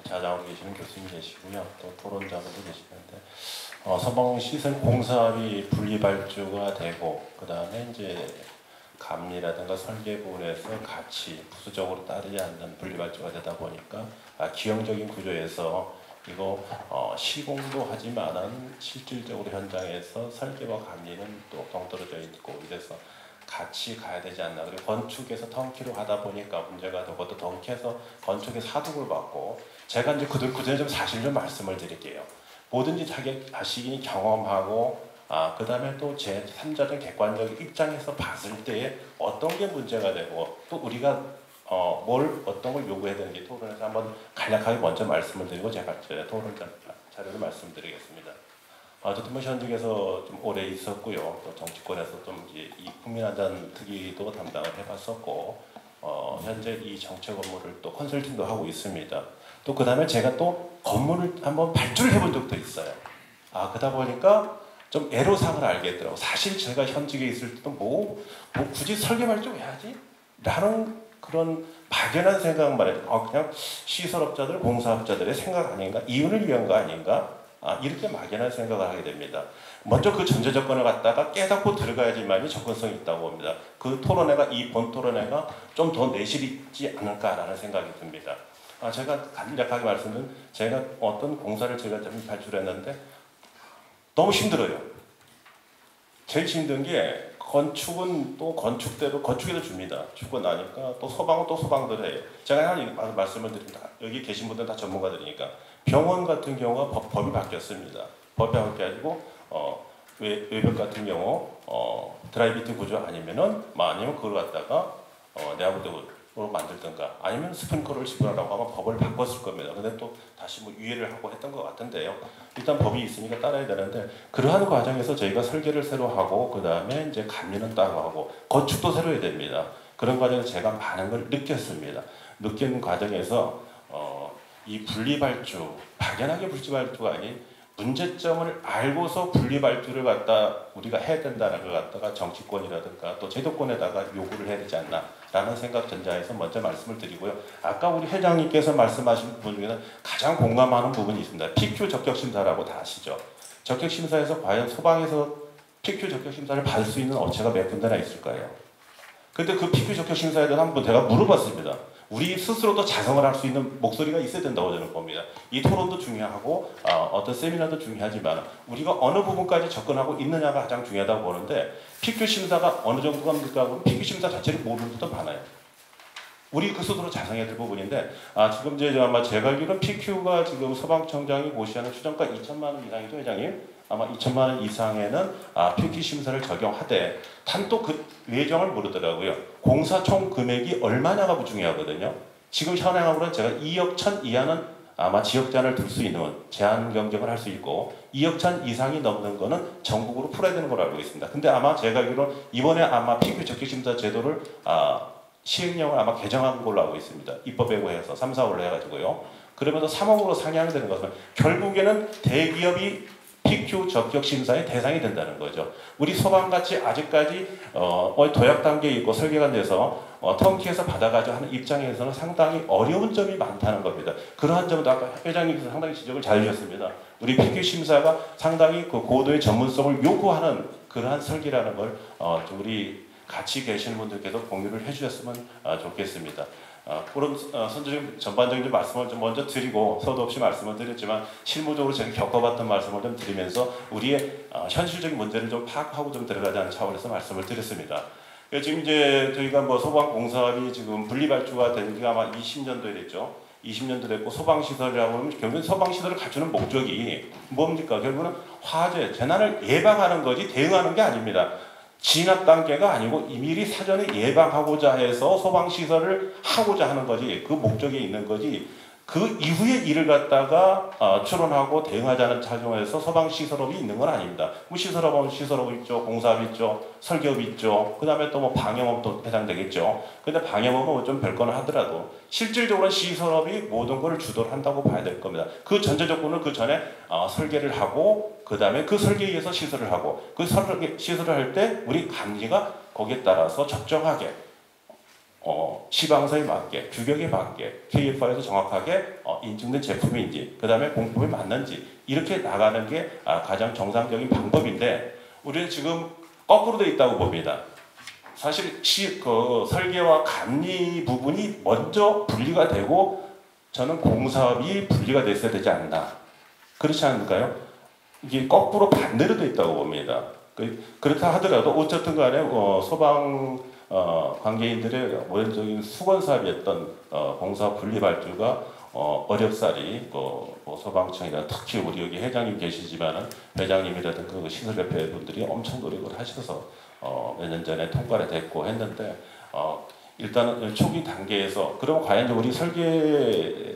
자장으로 계시는 교수님 계시고요. 또 토론자분도 계시는데 소방시설 공사비 분리발주가 되고 그 다음에 이제 감리라든가 설계 부분에서 같이 부수적으로 따르지 않는 분리발주가 되다 보니까 기형적인 구조에서 이거 시공도 하지만은 실질적으로 현장에서 설계와 감리는 또 동떨어져 있고 이래서 같이 가야 되지 않나. 그리고 건축에서 턴키로 하다 보니까 문제가 되고 또 턴키에서 건축에서 하도를 받고 제가 이제 그전에 좀 사실 좀 말씀을 드릴게요. 뭐든지 자기 자식이 경험하고 그 다음에 또 제3자적 객관적 입장에서 봤을 때에 어떤 게 문제가 되고 또 우리가 어떤 걸 요구해야 되는지 토론에서 한번 간략하게 먼저 말씀을 드리고 제가 토론 자료를 말씀드리겠습니다. 저도 현직에서 좀 오래 있었고요. 또 정치권에서 좀 이 국민안전 특위도 담당을 해봤었고 현재 이 정책 업무를 또 컨설팅도 하고 있습니다. 또 그 다음에 제가 또 건물을 한번 발주를 해본 적도 있어요. 그러다 보니까 좀 애로사항을 알겠더라고. 사실 제가 현직에 있을 때도 뭐 굳이 설계 발주 왜 하지? 라는 그런 막연한 생각만 해도 그냥 시설업자들, 공사업자들의 생각 아닌가? 이윤을 위한 거 아닌가? 이렇게 막연한 생각을 하게 됩니다. 먼저 그 전제 조건을 갖다가 깨닫고 들어가야지만이 접근성이 있다고 봅니다. 그 토론회가 이 본 토론회가 좀 더 내실이 있지 않을까라는 생각이 듭니다. 제가 간략하게 말씀드리면 제가 어떤 공사를 제가 좀 발주했는데 너무 힘들어요. 제일 힘든 게 건축은 또 건축대로 건축에도 줍니다. 주고 나니까 또 소방은 또 소방대로 해요. 제가 하나 말씀을 드립니다. 여기 계신 분들은 다 전문가들이니까 병원 같은 경우가 법이 바뀌었습니다. 법이 바뀌어가지고 외벽 같은 경우 드라이비트 구조 아니면은 아니면 그걸 갖다가 내화구도로 만들든가 아니면 스프링클러를 집어넣으라고 하면 법을 바꿨을 겁니다. 근데 또 다시 유예를 하고 했던 것 같은데요. 일단 법이 있으니까 따라야 되는데 그러한 과정에서 저희가 설계를 새로 하고 그 다음에 이제 감리는 따로 하고 건축도 새로 해야 됩니다. 그런 과정에서 제가 많은 걸 느꼈습니다. 느낀 과정에서 이 분리발주, 막연하게 분리발주가 아닌 문제점을 알고서 분리발주를 갖다 우리가 해야 된다는 걸 갖다가 정치권이라든가 또 제도권에다가 요구를 해야 되지 않나라는 생각 전자에서 먼저 말씀을 드리고요. 아까 우리 회장님께서 말씀하신 부분 중에는 가장 공감하는 부분이 있습니다. PQ 적격심사라고 다 아시죠? 적격심사에서 과연 소방에서 PQ 적격심사를 받을 수 있는 업체가 몇 군데나 있을까요? 근데 그 PQ 적격심사에 대해서 한번 제가 물어봤습니다. 우리 스스로도 자성을 할 수 있는 목소리가 있어야 된다고 저는 봅니다. 이 토론도 중요하고 어떤 세미나도 중요하지만 우리가 어느 부분까지 접근하고 있느냐가 가장 중요하다고 보는데 PQ 심사가 어느 정도가 됩니까? PQ 심사 자체를 모르는 분도 많아요. 우리 그 스스로 자성해야 될 부분인데 지금 이제 아마 제가 알기로는 PQ가 지금 소방청장이 고시하는 추정가 2천만 원 이상이죠, 회장님? 아마 2천만 원 이상에는 PQ 심사를 적용하되 단또 그 외정을 모르더라고요. 공사 총 금액이 얼마냐가 중요하거든요. 지금 현행으로는 제가 2억 1천 이하는 아마 지역 제한을 둘 수 있는 제한 경쟁을 할 수 있고 2억 1천 이상이 넘는 거는 전국으로 풀어야 되는 걸로 알고 있습니다. 근데 아마 제가 알기로는 이번에 아마 PQ 적격심사 제도를 시행령을 아마 개정한 걸로 알고 있습니다. 입법 예고해서 3, 4월로 해가지고요. 그러면서 3억으로 상향이 되는 것은 결국에는 대기업이 PQ 적격 심사의 대상이 된다는 거죠. 우리 소방같이 아직까지 도약 단계에 있고 설계가 돼서 턴키에서 받아가지고 하는 입장에서는 상당히 어려운 점이 많다는 겁니다. 그러한 점도 아까 회장님께서 상당히 지적을 잘 주셨습니다. 우리 PQ 심사가 상당히 그 고도의 전문성을 요구하는 그러한 설계라는 걸 좀 우리 같이 계시는 분들께서 공유를 해주셨으면 좋겠습니다. 그런 선제적인 전반적인 말씀을 좀 먼저 드리고 서도 없이 말씀을 드렸지만 실무적으로 제가 겪어봤던 말씀을 좀 드리면서 우리의 현실적인 문제를 좀 파악하고 좀 들어가자는 차원에서 말씀을 드렸습니다. 지금 이제 저희가 뭐 소방공사업이 지금 분리발주가 된 지가 아마 20년도에 됐죠. 20년도 됐고 소방시설이라고 하면 결국은 소방시설을 갖추는 목적이 뭡니까? 결국은 화재, 재난을 예방하는 거지 대응하는 게 아닙니다. 진압 단계가 아니고 미리 사전에 예방하고자 해서 소방시설을 하고자 하는 거지 그 목적에 있는 거지 그 이후에 일을 갖다가 추론하고 대응하자는 차원에서 소방시설업이 있는 건 아닙니다. 뭐 시설업은 시설업 있죠, 공사업 있죠, 설계업 있죠. 그 다음에 또 뭐 방영업도 해당되겠죠. 근데 방영업은 좀 별거는 하더라도 실질적으로 시설업이 모든 걸 주도를 한다고 봐야 될 겁니다. 그 전제 조건을 그 전에 설계를 하고 그 다음에 그 설계에 의해서 시설을 하고 그 시설을 할 때 우리 감리가 거기에 따라서 적정하게 시방서에 맞게, 규격에 맞게, KFR에서 정확하게 인증된 제품인지, 그 다음에 공법에 맞는지 이렇게 나가는 게 가장 정상적인 방법인데 우리는 지금 거꾸로 되어 있다고 봅니다. 사실 그 설계와 감리 부분이 먼저 분리가 되고 저는 공사업이 분리가 됐어야 되지 않나. 그렇지 않을까요? 이게 거꾸로 반대로 되어 있다고 봅니다. 그렇다 하더라도 어쨌든 간에 소방 관계인들의 원적인 수건사업이었던 공사 분리발주가 어렵사리 소방청이나 특히 우리 여기 회장님 계시지만은 회장님이라든가 그 시설협회 분들이 엄청 노력을 하셔서 몇 년 전에 통과가 됐고 했는데 일단은 초기 단계에서 그럼 과연 우리 설계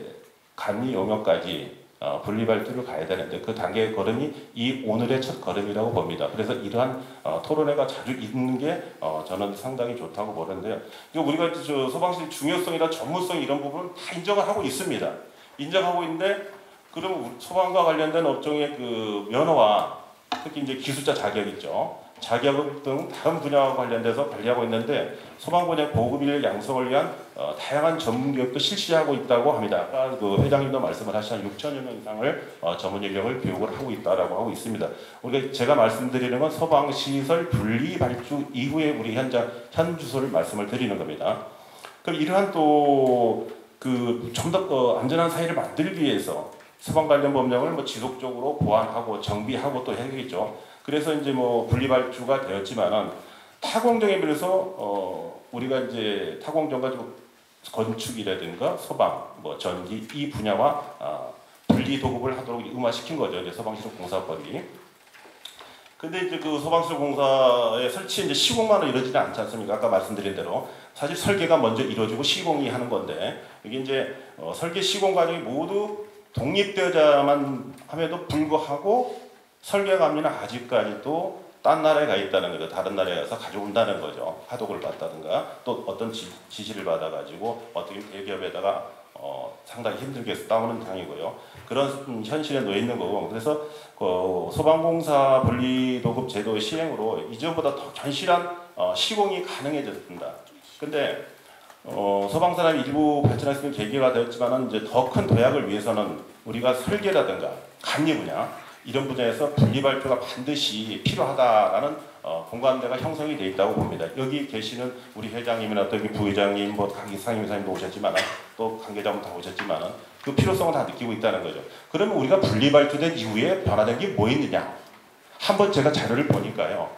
감리 용역까지 분리발주를 가야 되는데 그 단계의 걸음이 이 오늘의 첫 걸음이라고 봅니다. 그래서 이러한 토론회가 자주 있는 게 저는 상당히 좋다고 보는데요. 우리가 소방실 중요성이나 전문성 이런 부분은 다 인정을 하고 있습니다. 인정하고 있는데 그러면 소방과 관련된 업종의 그 면허와 특히 이제 기술자 자격 있죠. 자격 등 다른 분야와 관련돼서 관리하고 있는데 소방 분야 보급인력 양성을 위한 다양한 전문 교육도 실시하고 있다고 합니다. 아까 그 회장님도 말씀을 하신 6천여 명 이상을 전문 인력을 교육을 하고 있다라고 하고 있습니다. 우리가 제가 말씀드리는 건 소방시설 분리 발주 이후에 우리 현 주소를 말씀을 드리는 겁니다. 그럼 이러한 또 그 좀 더 안전한 사회를 만들기 위해서 소방 관련 법령을 뭐 지속적으로 보완하고 정비하고 또 해야겠죠. 그래서 이제 뭐 분리발주가 되었지만은 타공정에 비해서 우리가 이제 타공정과 건축이라든가 소방, 뭐 전기 이 분야와 분리 도급을 하도록 의무화시킨 거죠. 이제 소방시설 공사법이. 근데 이제 그 소방시설 공사의 설치 이제 시공만으로 이루어지지 않지 않습니까? 아까 말씀드린 대로 사실 설계가 먼저 이루어지고 시공이 하는 건데 이게 이제 설계 시공 과정이 모두 독립되어야만 함에도 불구하고 설계 감리는 아직까지도 딴 나라에 가 있다는 거죠. 다른 나라에 가서 가져온다는 거죠. 하독을 받다든가 또 어떤 지시를 받아가지고 어떻게 대기업에다가 상당히 힘들게 따오는 당이고요. 그런 현실에 놓여 있는 거고 그래서 소방공사 분리도급 제도 시행으로 이전보다 더 견실한 시공이 가능해졌습니다. 근데 소방산업이 일부 발전할 수 있는 계기가 되었지만은 이제 더 큰 도약을 위해서는 우리가 설계라든가 감리 분야 이런 분야에서 분리발주가 반드시 필요하다라는 공감대가 형성이 되어 있다고 봅니다. 여기 계시는 우리 회장님이나 또 여기 부회장님, 뭐 각 상임이사님도 오셨지만 또 관계자분 다 오셨지만 그 필요성을 다 느끼고 있다는 거죠. 그러면 우리가 분리발주된 이후에 변화된 게 뭐 있느냐? 한번 제가 자료를 보니까요.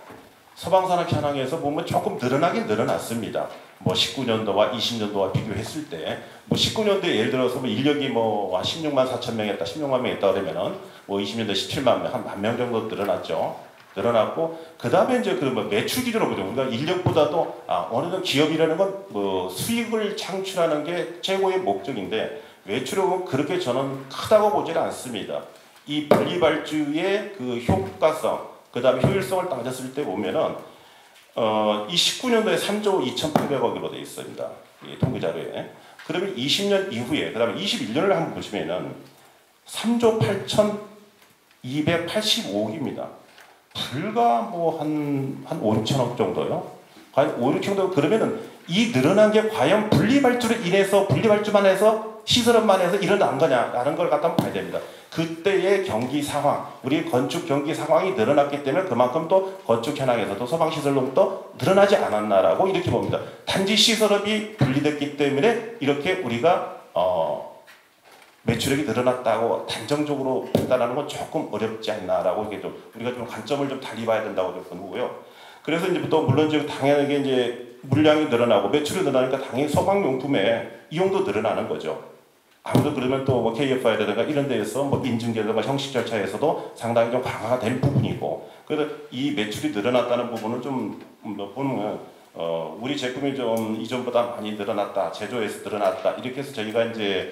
서방산업 현황에서 보면 조금 늘어나긴 늘어났습니다. 뭐 19년도와 20년도와 비교했을 때, 뭐 19년도에 예를 들어서 뭐 인력이 뭐 16만 4천 명이었다, 16만 명이었다 그러면은 뭐 20년도에 17만 명, 한 1만 명 정도 늘어났죠. 늘어났고, 그 다음에 이제 그 뭐 매출 기준으로 보죠. 우리가 인력보다도 어느 정도 기업이라는 건 뭐 수익을 창출하는 게 최고의 목적인데, 매출은 그렇게 저는 크다고 보지는 않습니다. 이 분리발주의 그 효과성, 그 다음에 효율성을 따졌을 때 보면은 이 19년도에 3조 2,800억으로 되어 있습니다. 이 통계자료에. 그러면 20년 이후에, 그 다음에 21년을 한번 보시면은 3조 8,285억입니다. 불과 뭐 한 5, 6천억 정도요. 과연 5, 6천억 그러면은 이 늘어난 게 과연 분리발주로 인해서 분리발주만 해서 시설업만 해서 일어난 거냐라는 걸 갖다 봐야 됩니다. 그때의 경기 상황, 우리 건축 경기 상황이 늘어났기 때문에 그만큼 또 건축 현황에서도 소방시설로부터 늘어나지 않았나라고 이렇게 봅니다. 단지 시설업이 분리됐기 때문에 이렇게 우리가 매출액이 늘어났다고 단정적으로 판단하는 건 조금 어렵지 않나라고 이렇게 좀 우리가 좀 관점을 좀 달리 봐야 된다고 좀 보는 거고요. 그래서 이제 또 물론 이제 당연하게 이제 물량이 늘어나고 매출이 늘어나니까 당연히 소방용품의 이용도 늘어나는 거죠. 아무도 그러면 또 뭐 KFI라든가 이런 데에서 뭐 인증제도가 형식 절차에서도 상당히 좀 강화가 된 부분이고, 그래서 이 매출이 늘어났다는 부분을 좀 보면 우리 제품이 좀 이전보다 많이 늘어났다, 제조에서 늘어났다 이렇게 해서 저희가 이제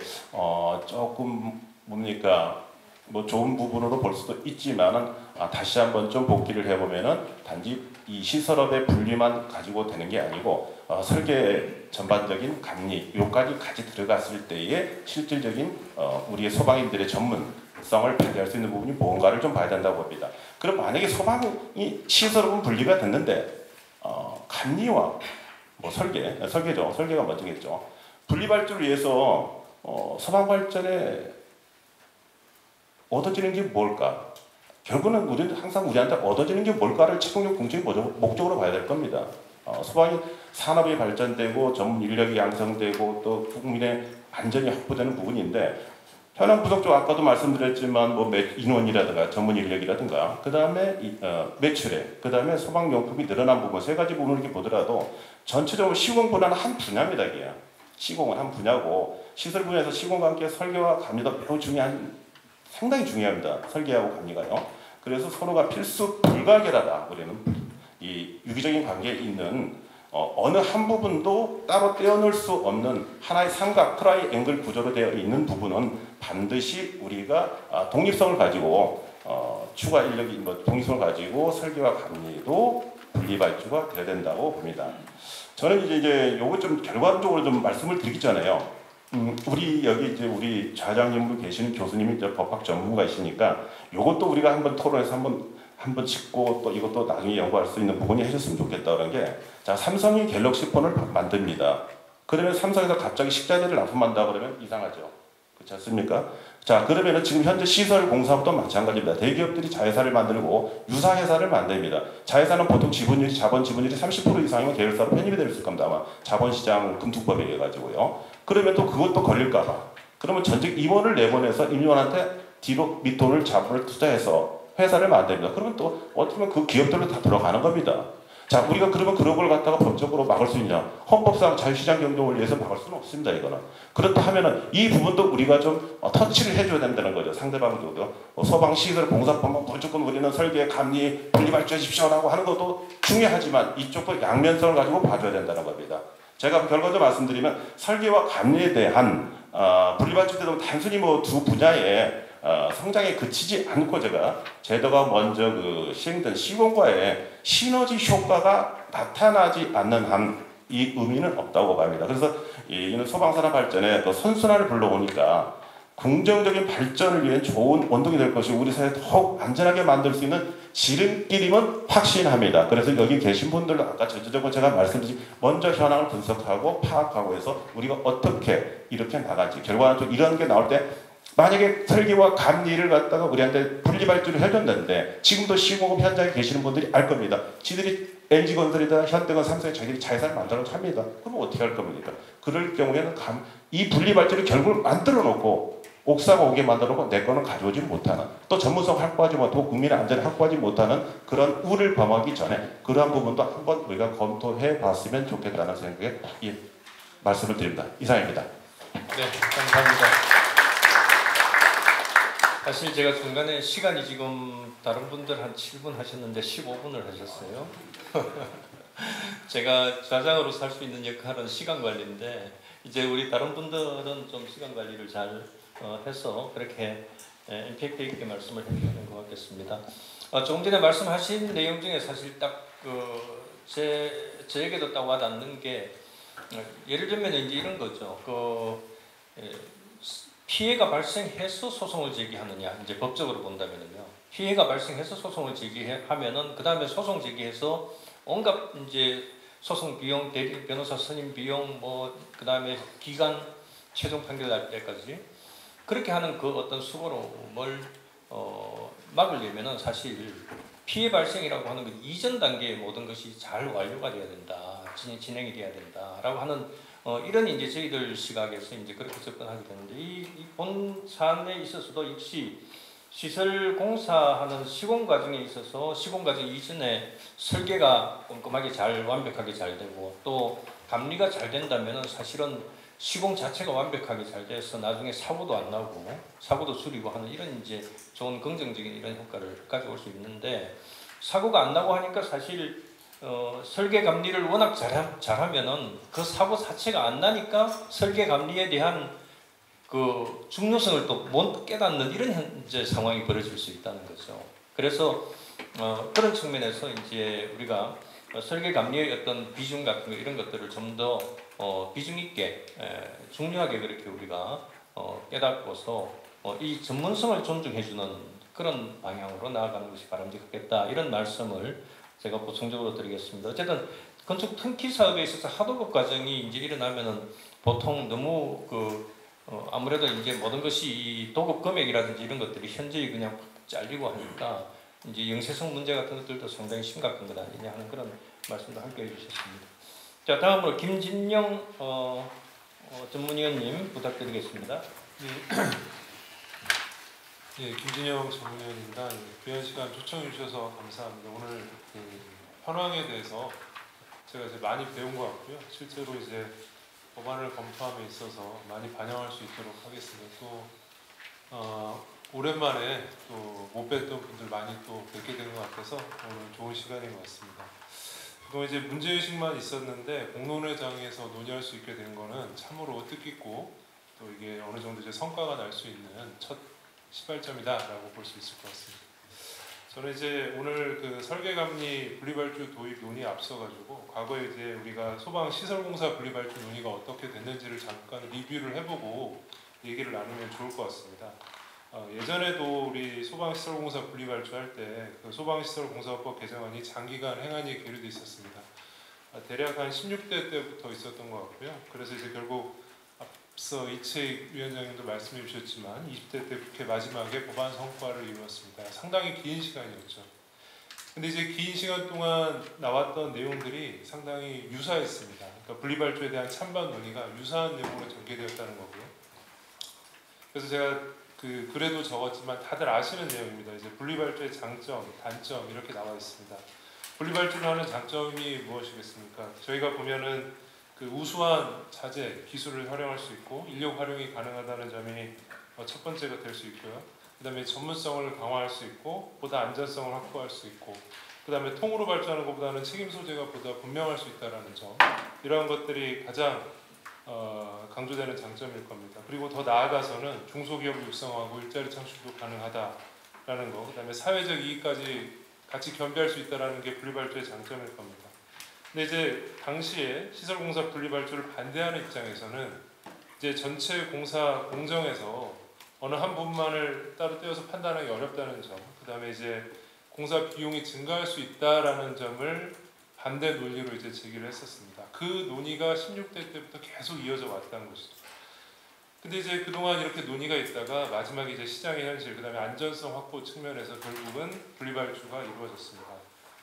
조금 뭡니까 뭐 좋은 부분으로 볼 수도 있지만은 다시 한번 좀 복기를 해보면은 단지 이 시설업의 분리만 가지고 되는 게 아니고 설계 전반적인 감리 요까지 같이 들어갔을 때의 실질적인 우리의 소방인들의 전문성을 발휘할 수 있는 부분이 뭔가를 좀 봐야 된다고 봅니다. 그럼 만약에 소방이 시설업은 분리가 됐는데 감리와 뭐 설계죠. 설계가 먼저겠죠. 분리발주를 위해서 소방발전에 얻어지는 게 뭘까? 결국은 우리는 항상 우리한테 얻어지는 게 뭘까를 최종적 공적인 목적으로 봐야 될 겁니다. 소방이 산업이 발전되고 전문 인력이 양성되고 또 국민의 안전이 확보되는 부분인데 현황 부족적 아까도 말씀드렸지만 뭐 인원이라든가 전문 인력이라든가 그 다음에 매출액, 그 다음에 소방용품이 늘어난 부분 세 가지 부분을 이렇게 보더라도 전체적으로 시공분야는 한 분야입니다. 이게 시공은 한 분야고 시설 분야에서 시공과 함께 설계와 감리도 매우 상당히 중요합니다. 설계하고 감리가요. 그래서 서로가 필수 불가결하다. 우리는 이 유기적인 관계에 있는 어느 한 부분도 따로 떼어놓을 수 없는 하나의 삼각 트라이앵글 구조로 되어 있는 부분은 반드시 우리가 독립성을 가지고 추가 인력이 독립성을 가지고 설계와 감리도 분리발주가 돼야 된다고 봅니다. 저는 이제 요거 좀 결과적으로 좀 말씀을 드리기 전에요. 우리 여기 이제 우리 좌장님으로 계시는 교수님이 이제 법학 전문가이시니까 요것도 우리가 한번 토론해서 한번 짚고 또 이것도 나중에 연구할 수 있는 부분이 해줬으면 좋겠다 그런 게, 자 삼성이 갤럭시 폰을 만듭니다. 그러면 삼성에서 갑자기 식자재를 납품한다 그러면 이상하죠. 그렇지 않습니까? 자 그러면은 지금 현재 시설 공사업도 마찬가지입니다. 대기업들이 자회사를 만들고 유사회사를 만듭니다. 자회사는 보통 자본 지분율이 30% 이상이면 계열사로 편입이 될 겁니다. 아마 자본시장 금투법에 의해 가지고요. 그러면 또 그것도 걸릴까봐. 그러면 전직 임원을 내보내서 임원한테 뒤로 밑돈을 자본을 투자해서 회사를 만듭니다. 그러면 또 어떻게 보면 그 기업들로 다 들어가는 겁니다. 자, 우리가 그러면 그런 걸 갖다가 법적으로 막을 수 있냐? 헌법상 자유시장 경쟁을 위해서 막을 수는 없습니다, 이거는. 그렇다 하면은 이 부분도 우리가 좀 터치를 해줘야 된다는 거죠. 상대방도. 소방시설 공사법만 무조건 우리는 설계, 감리, 분리발주해 주십시오라고 하는 것도 중요하지만 이쪽도 양면성을 가지고 봐줘야 된다는 겁니다. 제가 결과적으로 말씀드리면 설계와 감리에 대한 분리발주 때도 단순히 뭐 두 분야의 성장에 그치지 않고 제도가 먼저 시행된 시공과의 시너지 효과가 나타나지 않는 한 이 의미는 없다고 봅니다. 그래서 이는 소방산업 발전에 또 선순환을 불러오니까 긍정적인 발전을 위한 좋은 원동이 될 것이고 우리 사회 더욱 안전하게 만들 수 있는 지름길임은 확신합니다. 그래서 여기 계신 분들 아까 전체적으로 제가 말씀드린 먼저 현황을 분석하고 파악하고 해서 우리가 어떻게 이렇게 나가지 결과는 좀 이런 게 나올 때 만약에 설계와 감리를 갖다가 우리한테 분리발주를 해줬는데 지금도 시공업 현장에 계시는 분들이 알 겁니다. 지들이 LG건설이다 현대건 삼성이 자기들이 자회사를 만들어서 합니다. 그럼 어떻게 할 겁니까? 그럴 경우에는 이 분리발주를 결국 만들어 놓고 옥사가 오게 만들어 놓고 내 거는 가져오지 못하는, 또 전문성 확보하지 못하고 국민의 안전을 확보하지 못하는 그런 우를 범하기 전에 그러한 부분도 한번 우리가 검토해 봤으면 좋겠다는 생각에 말씀을 드립니다. 이상입니다. 네, 감사합니다. 사실 제가 중간에 시간이 지금 다른 분들 한 7분 하셨는데 15분을 하셨어요. 제가 좌장으로서 할 수 있는 역할은 시간 관리인데 이제 우리 다른 분들은 좀 시간 관리를 잘 해서 그렇게 임팩트 있게 말씀을 해주시는 것 같겠습니다. 조금 전에 말씀하신 내용 중에 사실 딱 저에게도 딱 와닿는 게 예를 들면 이제 이런 거죠. 피해가 발생해서 소송을 제기하느냐, 이제 법적으로 본다면요. 피해가 발생해서 소송을 제기하면은 그 다음에 소송 제기해서 온갖 이제 소송 비용, 대리 변호사 선임 비용, 그 다음에 기간 최종 판결 날 때까지 그렇게 하는 그 어떤 수고로움을 막으려면은 사실 피해 발생이라고 하는 것 이전 단계의 모든 것이 잘 완료가 돼야 된다, 진행이 돼야 된다라고 하는 이런 이제 저희들 시각에서 이제 그렇게 접근하게 되는데 이 본 사안에 있어서도 역시 시설 공사하는 시공 과정에 있어서 시공 과정 이전에 설계가 꼼꼼하게 완벽하게 잘 되고 또 감리가 잘 된다면은 사실은 시공 자체가 완벽하게 잘 돼서 나중에 사고도 안 나고 사고도 줄이고 하는 이런 이제 좋은 긍정적인 이런 효과를 가져올 수 있는데 사고가 안 나고 하니까 사실 설계 감리를 워낙 잘하면은 그 사고 자체가 안 나니까 설계 감리에 대한 그 중요성을 또 못 깨닫는 이런 현재 상황이 벌어질 수 있다는 거죠. 그래서 그런 측면에서 이제 우리가 설계 감리의 어떤 비중 같은 거 이런 것들을 좀 더 비중 있게 중요하게 그렇게 우리가 깨닫고서 이 전문성을 존중해주는 그런 방향으로 나아가는 것이 바람직하겠다 이런 말씀을 제가 보충적으로 드리겠습니다. 어쨌든 건축 turnkey 사업에 있어서 하도급 과정이 이제 일어나면은 보통 너무 아무래도 이제 모든 것이 이 도급 금액이라든지 이런 것들이 현저히 그냥 잘리고 하니까 이제 영세성 문제 같은 것들도 상당히 심각한 것 아니냐 하는 그런 말씀도 함께 해주셨습니다. 자, 다음으로 김진영 전문위원님 부탁드리겠습니다. 네, 김진영 전문위원입니다. 귀한 시간 초청해 주셔서 감사합니다. 오늘 현황에 대해서 제가 이제 많이 배운 것 같고요. 실제로 이제 법안을 검토함에 있어서 많이 반영할 수 있도록 하겠습니다. 또 오랜만에 또 못 뵀던 분들 많이 또 뵙게 된 것 같아서 오늘 좋은 시간인 것 같습니다. 그동안 이제 문제의식만 있었는데 공론회장에서 논의할 수 있게 된 거는 참으로 뜻깊고 또 이게 어느 정도 이제 성과가 날 수 있는 첫 시발점이다라고 볼 수 있을 것 같습니다. 저는 이제 오늘 그 설계감리 분리발주 도입 논의에 앞서가지고 과거에 이제 우리가 소방시설공사 분리발주 논의가 어떻게 됐는지를 잠깐 리뷰를 해보고 얘기를 나누면 좋을 것 같습니다. 예전에도 우리 소방시설공사 분리발주 할 때 그 소방시설공사법 개정안이 장기간 행안위에 계류돼 있었습니다. 대략 한 16대 때부터 있었던 것 같고요. 그래서 이제 결국 앞서 이채익 위원장님도 말씀해 주셨지만 20대 때 국회 마지막에 법안 성과를 이루었습니다. 상당히 긴 시간이었죠. 근데 이제 긴 시간 동안 나왔던 내용들이 상당히 유사했습니다. 그러니까 분리발주에 대한 찬반 논의가 유사한 내용으로 전개되었다는 거고요. 그래서 제가 그래도 적었지만 다들 아시는 내용입니다. 이제 분리발주의 장점, 단점 이렇게 나와 있습니다. 분리발주를 하는 장점이 무엇이겠습니까? 저희가 보면은 그 우수한 자재, 기술을 활용할 수 있고 인력 활용이 가능하다는 점이 첫 번째가 될 수 있고요. 그 다음에 전문성을 강화할 수 있고 보다 안전성을 확보할 수 있고 그 다음에 통으로 발주하는 것보다는 책임 소재가 보다 분명할 수 있다는 점, 이러한 것들이 가장 강조되는 장점일 겁니다. 그리고 더 나아가서는 중소기업을 육성하고 일자리 창출도 가능하다라는 거, 그 다음에 사회적 이익까지 같이 겸비할 수 있다는 게 분리발주의 장점일 겁니다. 근데 이제 당시에 시설공사 분리발주를 반대하는 입장에서는 이제 전체 공사 공정에서 어느 한 부분만을 따로 떼어서 판단하기 어렵다는 점, 그 다음에 이제 공사 비용이 증가할 수 있다라는 점을 반대 논리로 이제 제기를 했었습니다. 그 논의가 16대 때부터 계속 이어져 왔다는 것이죠. 근데 이제 그동안 이렇게 논의가 있다가 마지막에 이제 시장의 현실, 그다음에 안전성 확보 측면에서 결국은 분리발주가 이루어졌습니다.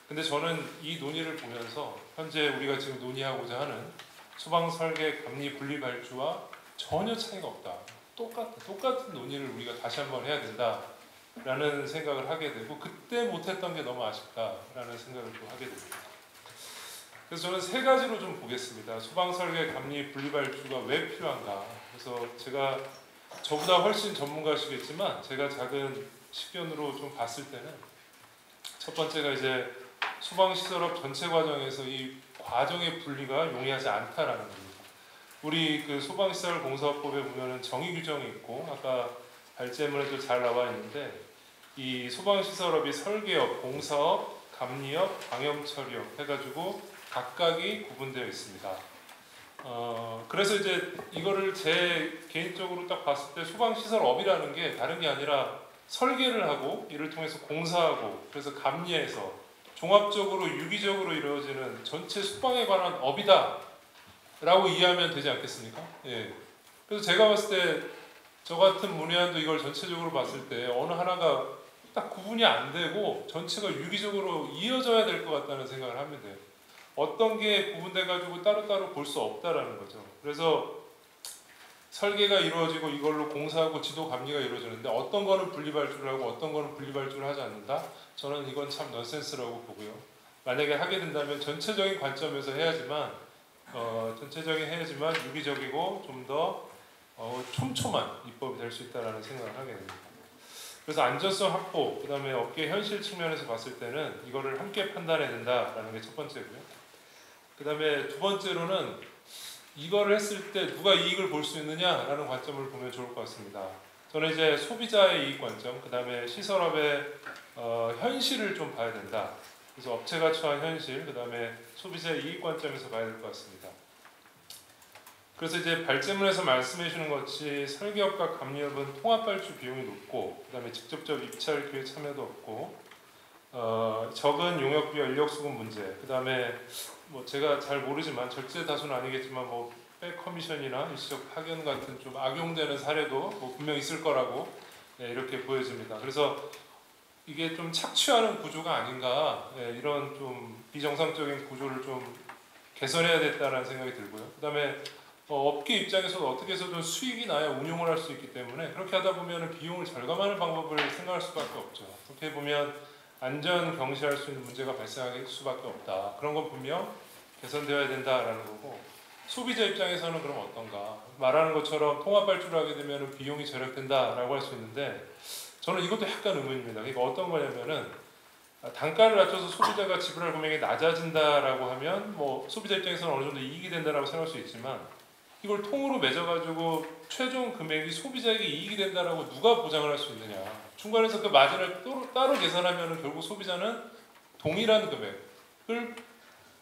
근데 저는 이 논의를 보면서 현재 우리가 지금 논의하고자 하는 소방 설계 감리 분리발주와 전혀 차이가 없다. 똑같은 논의를 우리가 다시 한번 해야 된다라는 생각을 하게 되고, 그때 못했던 게 너무 아쉽다라는 생각을 또 하게 됩니다. 그래서 저는 세 가지로 좀 보겠습니다. 소방 설계 감리 분리발주가 왜 필요한가. 그래서 제가 저보다 훨씬 전문가시겠지만 제가 작은 식견으로 좀 봤을 때는 첫 번째가 이제 소방시설업 전체 과정에서 이 과정의 분리가 용이하지 않다라는 겁니다. 우리 그 소방시설 공사법에 보면은 정의 규정이 있고, 아까 발제문에도 잘 나와 있는데, 이 소방시설업이 설계업, 공사업, 감리업, 방염처리업 해가지고 각각이 구분되어 있습니다. 그래서 이제 이거를 제 개인적으로 딱 봤을 때 소방시설업이라는 게 다른 게 아니라 설계를 하고 이를 통해서 공사하고 그래서 감리해서 종합적으로 유기적으로 이루어지는 전체 소방에 관한 업이다 라고 이해하면 되지 않겠습니까? 예. 그래서 제가 봤을 때 저 같은 문외한도 이걸 전체적으로 봤을 때 어느 하나가 딱 구분이 안 되고 전체가 유기적으로 이어져야 될 것 같다는 생각을 하면 돼요. 어떤 게 구분돼 가지고 따로따로 볼 수 없다라는 거죠. 그래서 설계가 이루어지고 이걸로 공사하고 지도 감리가 이루어지는데 어떤 거는 분리발주를 하고 어떤 거는 분리발주를 하지 않는다? 저는 이건 참 넌센스라고 보고요. 만약에 하게 된다면 전체적인 관점에서 해야지만 유기적이고 좀 더 촘촘한 입법이 될 수 있다라는 생각을 하게 됩니다. 그래서 안전성 확보, 그 다음에 업계 현실 측면에서 봤을 때는 이거를 함께 판단해야 된다라는 게 첫 번째고요. 그 다음에 두 번째로는 이거를 했을 때 누가 이익을 볼 수 있느냐라는 관점을 보면 좋을 것 같습니다. 저는 이제 소비자의 이익 관점, 그 다음에 시설업의 현실을 좀 봐야 된다. 그래서 업체가 처한 현실, 그 다음에 소비자의 이익 관점에서 봐야 될 것 같습니다. 그래서 이제 발제문에서 말씀해 주는 것이 설계업과 감리업은 통합발주 비용이 높고, 그 다음에 직접적 입찰 기회 참여도 없고, 적은 용역비와 인력 수급 문제, 그 다음에 뭐 제가 잘 모르지만 절대 다수는 아니겠지만 뭐 백커미션이나 일시적 파견 같은 좀 악용되는 사례도 뭐 분명 있을 거라고 이렇게 보여집니다. 그래서 이게 좀 착취하는 구조가 아닌가, 이런 좀 비정상적인 구조를 좀 개선해야 됐다는 생각이 들고요. 그 다음에 업계 입장에서도 어떻게 해서든 수익이 나야 운용을 할 수 있기 때문에 그렇게 하다 보면 비용을 절감하는 방법을 생각할 수밖에 없죠. 그렇게 보면 안전 경시할 수 있는 문제가 발생할 수밖에 없다. 그런 건 분명 개선되어야 된다라는 거고, 소비자 입장에서는 그럼 어떤가? 말하는 것처럼 통합 발주를 하게 되면 비용이 절약된다라고 할 수 있는데, 저는 이것도 약간 의문입니다. 그러니까 어떤 거냐면은 단가를 낮춰서 소비자가 지불할 금액이 낮아진다라고 하면 뭐 소비자 입장에서는 어느 정도 이익이 된다라고 생각할 수 있지만, 이걸 통으로 맺어가지고 최종 금액이 소비자에게 이익이 된다라고 누가 보장을 할 수 있느냐? 중간에서 그 마진을 따로 계산하면 결국 소비자는 동일한 금액을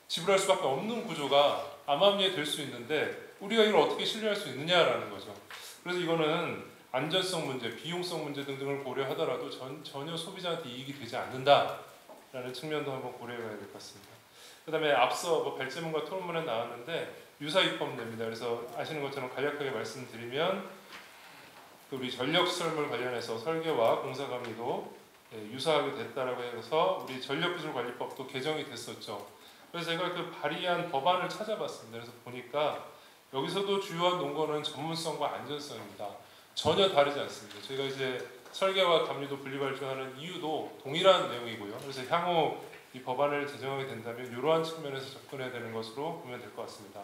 지불할 수밖에 없는 구조가 암암리에 될 수 있는데 우리가 이걸 어떻게 신뢰할 수 있느냐라는 거죠. 그래서 이거는 안전성 문제, 비용성 문제 등등을 고려하더라도 전혀 소비자한테 이익이 되지 않는다라는 측면도 한번 고려해봐야 될 것 같습니다. 그 다음에 앞서 뭐 발제문과 토론문에 나왔는데 유사입법입니다. 그래서 아시는 것처럼 간략하게 말씀드리면 우리 전력시설물 관련해서 설계와 공사감리도 유사하게 됐다라고 해서 우리 전력기술관리법도 개정이 됐었죠. 그래서 제가 그 발의한 법안을 찾아봤습니다. 그래서 보니까 여기서도 주요한 논거는 전문성과 안전성입니다. 전혀 다르지 않습니다. 저희가 이제 설계와 감리도 분리발주하는 이유도 동일한 내용이고요. 그래서 향후 이 법안을 제정하게 된다면 이러한 측면에서 접근해야 되는 것으로 보면 될 것 같습니다.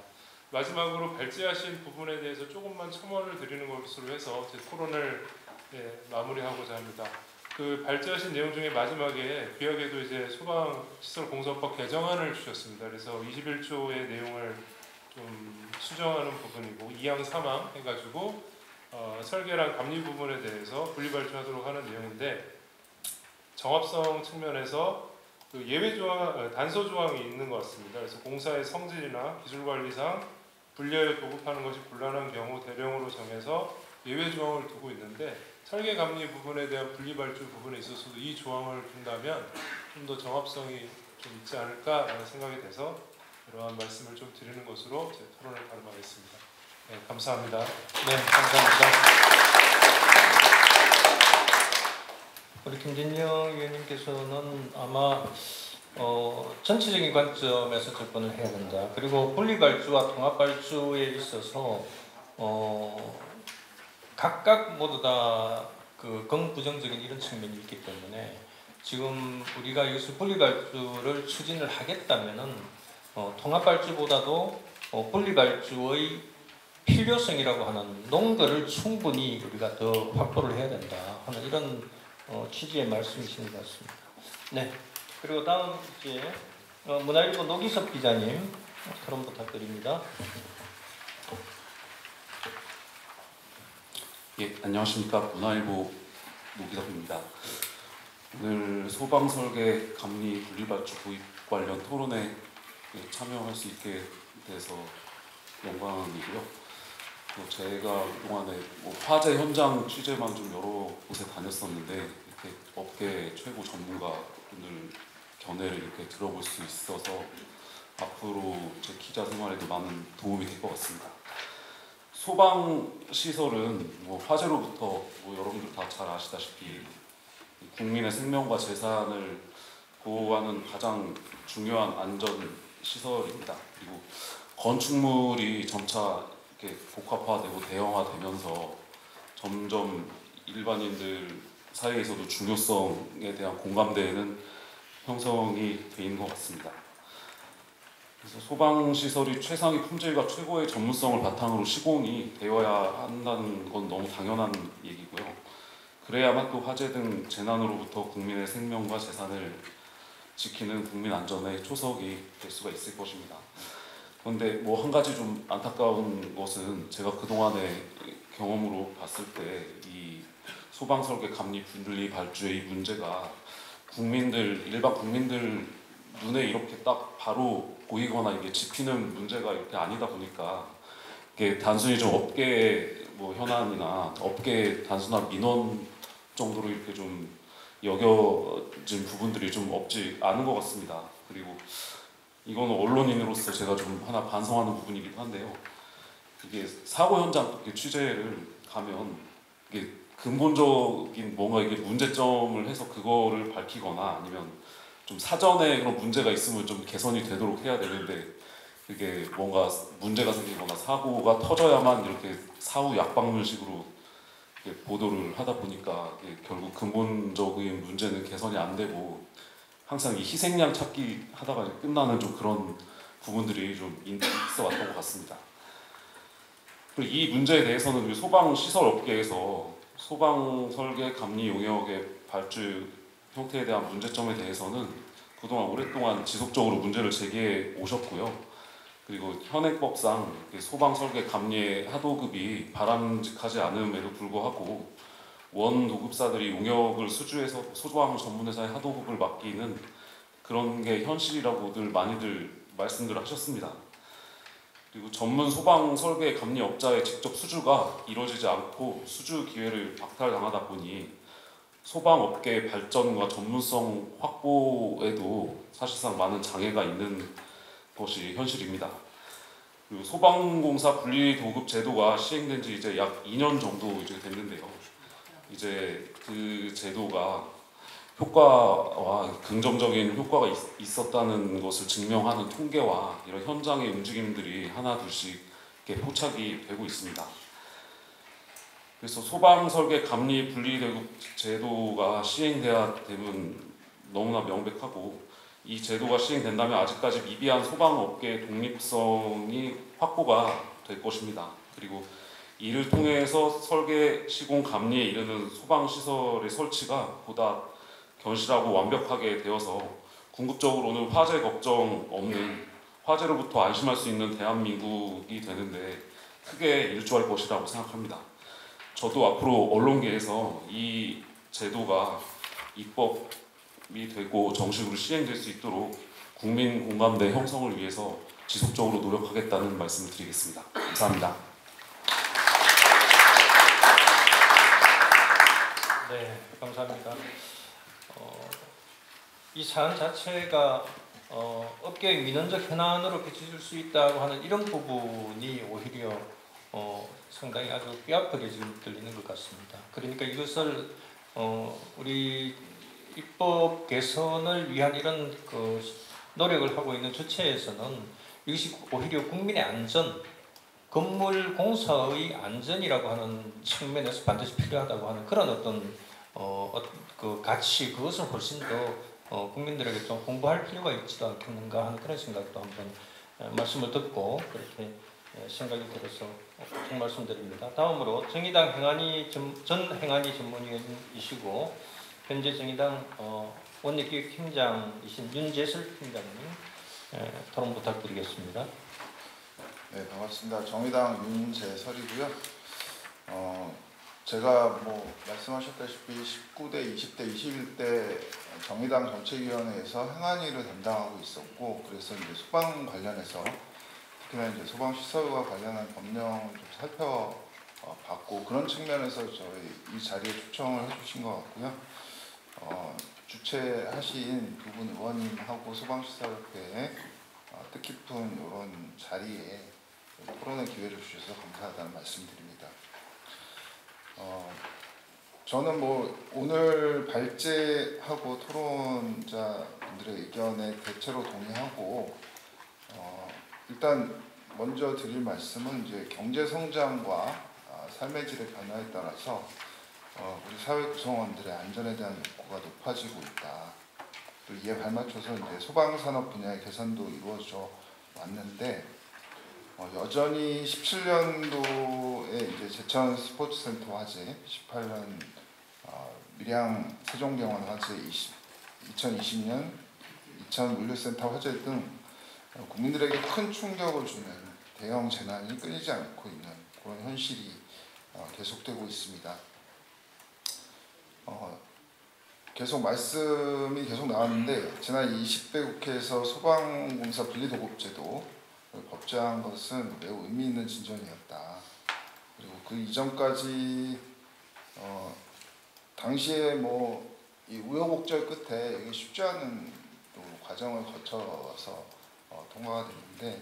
마지막으로 발제하신 부분에 대해서 조금만 첨언을 드리는 것으로 해서 제 토론을 마무리하고자 합니다. 그 발제하신 내용 중에 마지막에 귀하게도 이제 소방시설공사법 개정안을 주셨습니다. 그래서 21조의 내용을 좀 수정하는 부분이고 2항 3항 해가지고 설계랑 감리 부분에 대해서 분리발주하도록 하는 내용인데, 정합성 측면에서 그 예외 조항, 단서 조항이 있는 것 같습니다. 그래서 공사의 성질이나 기술관리상 분리하여 도급하는 것이 곤란한 경우 대령으로 정해서 예외 조항을 두고 있는데, 설계 감리 부분에 대한 분리발주 부분에 있어서도 이 조항을 둔다면 좀 더 정합성이 좀 있지 않을까라는 생각이 돼서 이러한 말씀을 좀 드리는 것으로 제 토론을 가름하겠습니다. 네, 감사합니다. 네, 감사합니다. 우리 김진영 위원님께서는 아마 전체적인 관점에서 접근을 해야 된다. 그리고 분리발주와 통합발주에 있어서 각각 모두 다 그 긍부정적인 이런 측면이 있기 때문에 지금 우리가 여기서 분리발주를 추진을 하겠다면은 통합발주보다도 분리발주의 필요성이라고 하는 논거를 충분히 우리가 더 확보를 해야 된다 하는 이런 취지의 말씀이신 것 같습니다. 네. 그리고 다음 이제 문화일보 노기석 기자님 토론 부탁드립니다. 예, 안녕하십니까. 문화일보 노기석입니다. 오늘 소방설계 감리 분리발주 도입 관련 토론에 참여할 수 있게 돼서 영광이고요. 또 제가 그동안에 화재 현장 취재만 좀 여러 곳에 다녔었는데 이렇게 업계 최고 전문가분들 견해를 이렇게 들어볼 수 있어서 앞으로 제 기자 생활에도 많은 도움이 될 것 같습니다. 소방 시설은 화재로부터 여러분들 다 잘 아시다시피 국민의 생명과 재산을 보호하는 가장 중요한 안전 시설입니다. 그리고 건축물이 점차 이렇게 복합화되고 대형화되면서 점점 일반인들 사이에서도 중요성에 대한 공감대는 형성이 돼 있는 것 같습니다. 그래서 소방시설이 최상위 품질과 최고의 전문성을 바탕으로 시공이 되어야 한다는 건 너무 당연한 얘기고요. 그래야만 또 화재 등 재난으로부터 국민의 생명과 재산을 지키는 국민 안전의 초석이 될 수가 있을 것입니다. 그런데 한 가지 좀 안타까운 것은 제가 그동안의 경험으로 봤을 때 이 소방설계 감리 분리 발주의 이 문제가 일반 국민들 눈에 이렇게 딱 바로 보이거나 이게 짚히는 문제가 이렇게 아니다 보니까 이게 단순히 좀 업계 현안이나 업계 단순한 민원 정도로 이렇게 좀 여겨진 부분들이 좀 없지 않은 것 같습니다. 그리고 이건 언론인으로서 제가 좀 하나 반성하는 부분이기도 한데요. 이게 사고 현장 이렇게 취재를 가면 이게 근본적인 뭔가 이게 문제점을 해서 그거를 밝히거나 아니면 좀 사전에 그런 문제가 있으면 좀 개선이 되도록 해야 되는데 이게 뭔가 문제가 생기거나 사고가 터져야만 이렇게 사후 약방문식으로 이렇게 보도를 하다 보니까 결국 근본적인 문제는 개선이 안 되고 항상 이 희생양 찾기 하다가 끝나는 좀 그런 부분들이 좀 있어 왔던 것 같습니다. 그리고 이 문제에 대해서는 소방시설 업계에서 소방 설계 감리 용역의 발주 형태에 대한 문제점에 대해서는 그동안 오랫동안 지속적으로 문제를 제기해 오셨고요. 그리고 현행법상 소방 설계 감리의 하도급이 바람직하지 않음에도 불구하고 원 도급사들이 용역을 수주해서 소방 전문회사의 하도급을 맡기는 그런 게 현실이라고들 많이들 말씀들 하셨습니다. 그리고 전문 소방 설계 감리 업자의 직접 수주가 이루어지지 않고 수주 기회를 박탈당하다 보니 소방업계의 발전과 전문성 확보에도 사실상 많은 장애가 있는 것이 현실입니다. 그리고 소방공사 분리도급 제도가 시행된 지 이제 약 2년 정도 이제 됐는데요. 이제 그 제도가 효과와 긍정적인 효과가 있었다는 것을 증명하는 통계와 이런 현장의 움직임들이 하나 둘씩 이렇게 포착이 되고 있습니다. 그래서 소방 설계 감리 분리도급 제도가 시행돼야 되면 너무나 명백하고 이 제도가 시행된다면 아직까지 미비한 소방업계의 독립성이 확보가 될 것입니다. 그리고 이를 통해서 설계, 시공, 감리에 이르는 소방시설의 설치가 보다 견실하고 완벽하게 되어서 궁극적으로는 화재 걱정 없는 화재로부터 안심할 수 있는 대한민국이 되는데 크게 일조할 것이라고 생각합니다. 저도 앞으로 언론계에서 이 제도가 입법이 되고 정식으로 시행될 수 있도록 국민 공감대 형성을 위해서 지속적으로 노력하겠다는 말씀을 드리겠습니다. 감사합니다. 네, 감사합니다. 이 사안 자체가 업계의 민원적 현안으로 비춰질 수 있다고 하는 이런 부분이 오히려 상당히 아주 뼈아프게 지금 들리는 것 같습니다. 그러니까 이것을 우리 입법 개선을 위한 이런 그 노력을 하고 있는 주체에서는 이것이 오히려 국민의 안전, 건물 공사의 안전이라고 하는 측면에서 반드시 필요하다고 하는 그런 어떤 그 가치, 그것을 훨씬 더 국민들에게 좀 공부할 필요가 있지도 않겠는가 하는 그런 생각도 한번 말씀을 듣고 그렇게 생각이 들어서 꼭 말씀드립니다. 다음으로 정의당 전 행안위 전문위원이시고 현재 정의당 원내기획팀장이신 윤재슬 팀장님 토론 부탁드리겠습니다. 네, 반갑습니다. 정의당 윤재설이고요. 제가 뭐 말씀하셨다시피 19대, 20대, 21대 정의당 정책위원회에서 행안위를 담당하고 있었고, 그래서 이제 소방 관련해서 특히나 이제 소방 시설과 관련한 법령을 좀 살펴봤고, 그런 측면에서 저희 이 자리에 초청을 해주신 것 같고요. 주최하신 두 분 의원님하고 소방시설협회에 뜻깊은 이런 자리에 토론의 기회를 주셔서 감사하다는 말씀드립니다. 저는 뭐 오늘 발제하고 토론자분들의 의견에 대체로 동의하고, 일단 먼저 드릴 말씀은 이제 경제 성장과 삶의 질의 변화에 따라서 우리 사회 구성원들의 안전에 대한 욕구가 높아지고 있다. 또 이에 발맞춰서 이제 소방산업 분야의 개선도 이루어져 왔는데, 여전히 17년도에 이제 제천 스포츠센터 화재, 18년 밀양 세종병원 화재, 2020년 이천 물류센터 화재 등 국민들에게 큰 충격을 주는 대형 재난이 끊이지 않고 있는 그런 현실이 계속되고 있습니다. 계속 말씀이 계속 나왔는데, 지난 20대 국회에서 소방공사 분리도급제도 법제화한 것은 매우 의미 있는 진전이었다. 그리고 그 이전까지 당시에 뭐 이 우여곡절 끝에 이게 쉽지 않은 또 과정을 거쳐서 통과가 됐는데,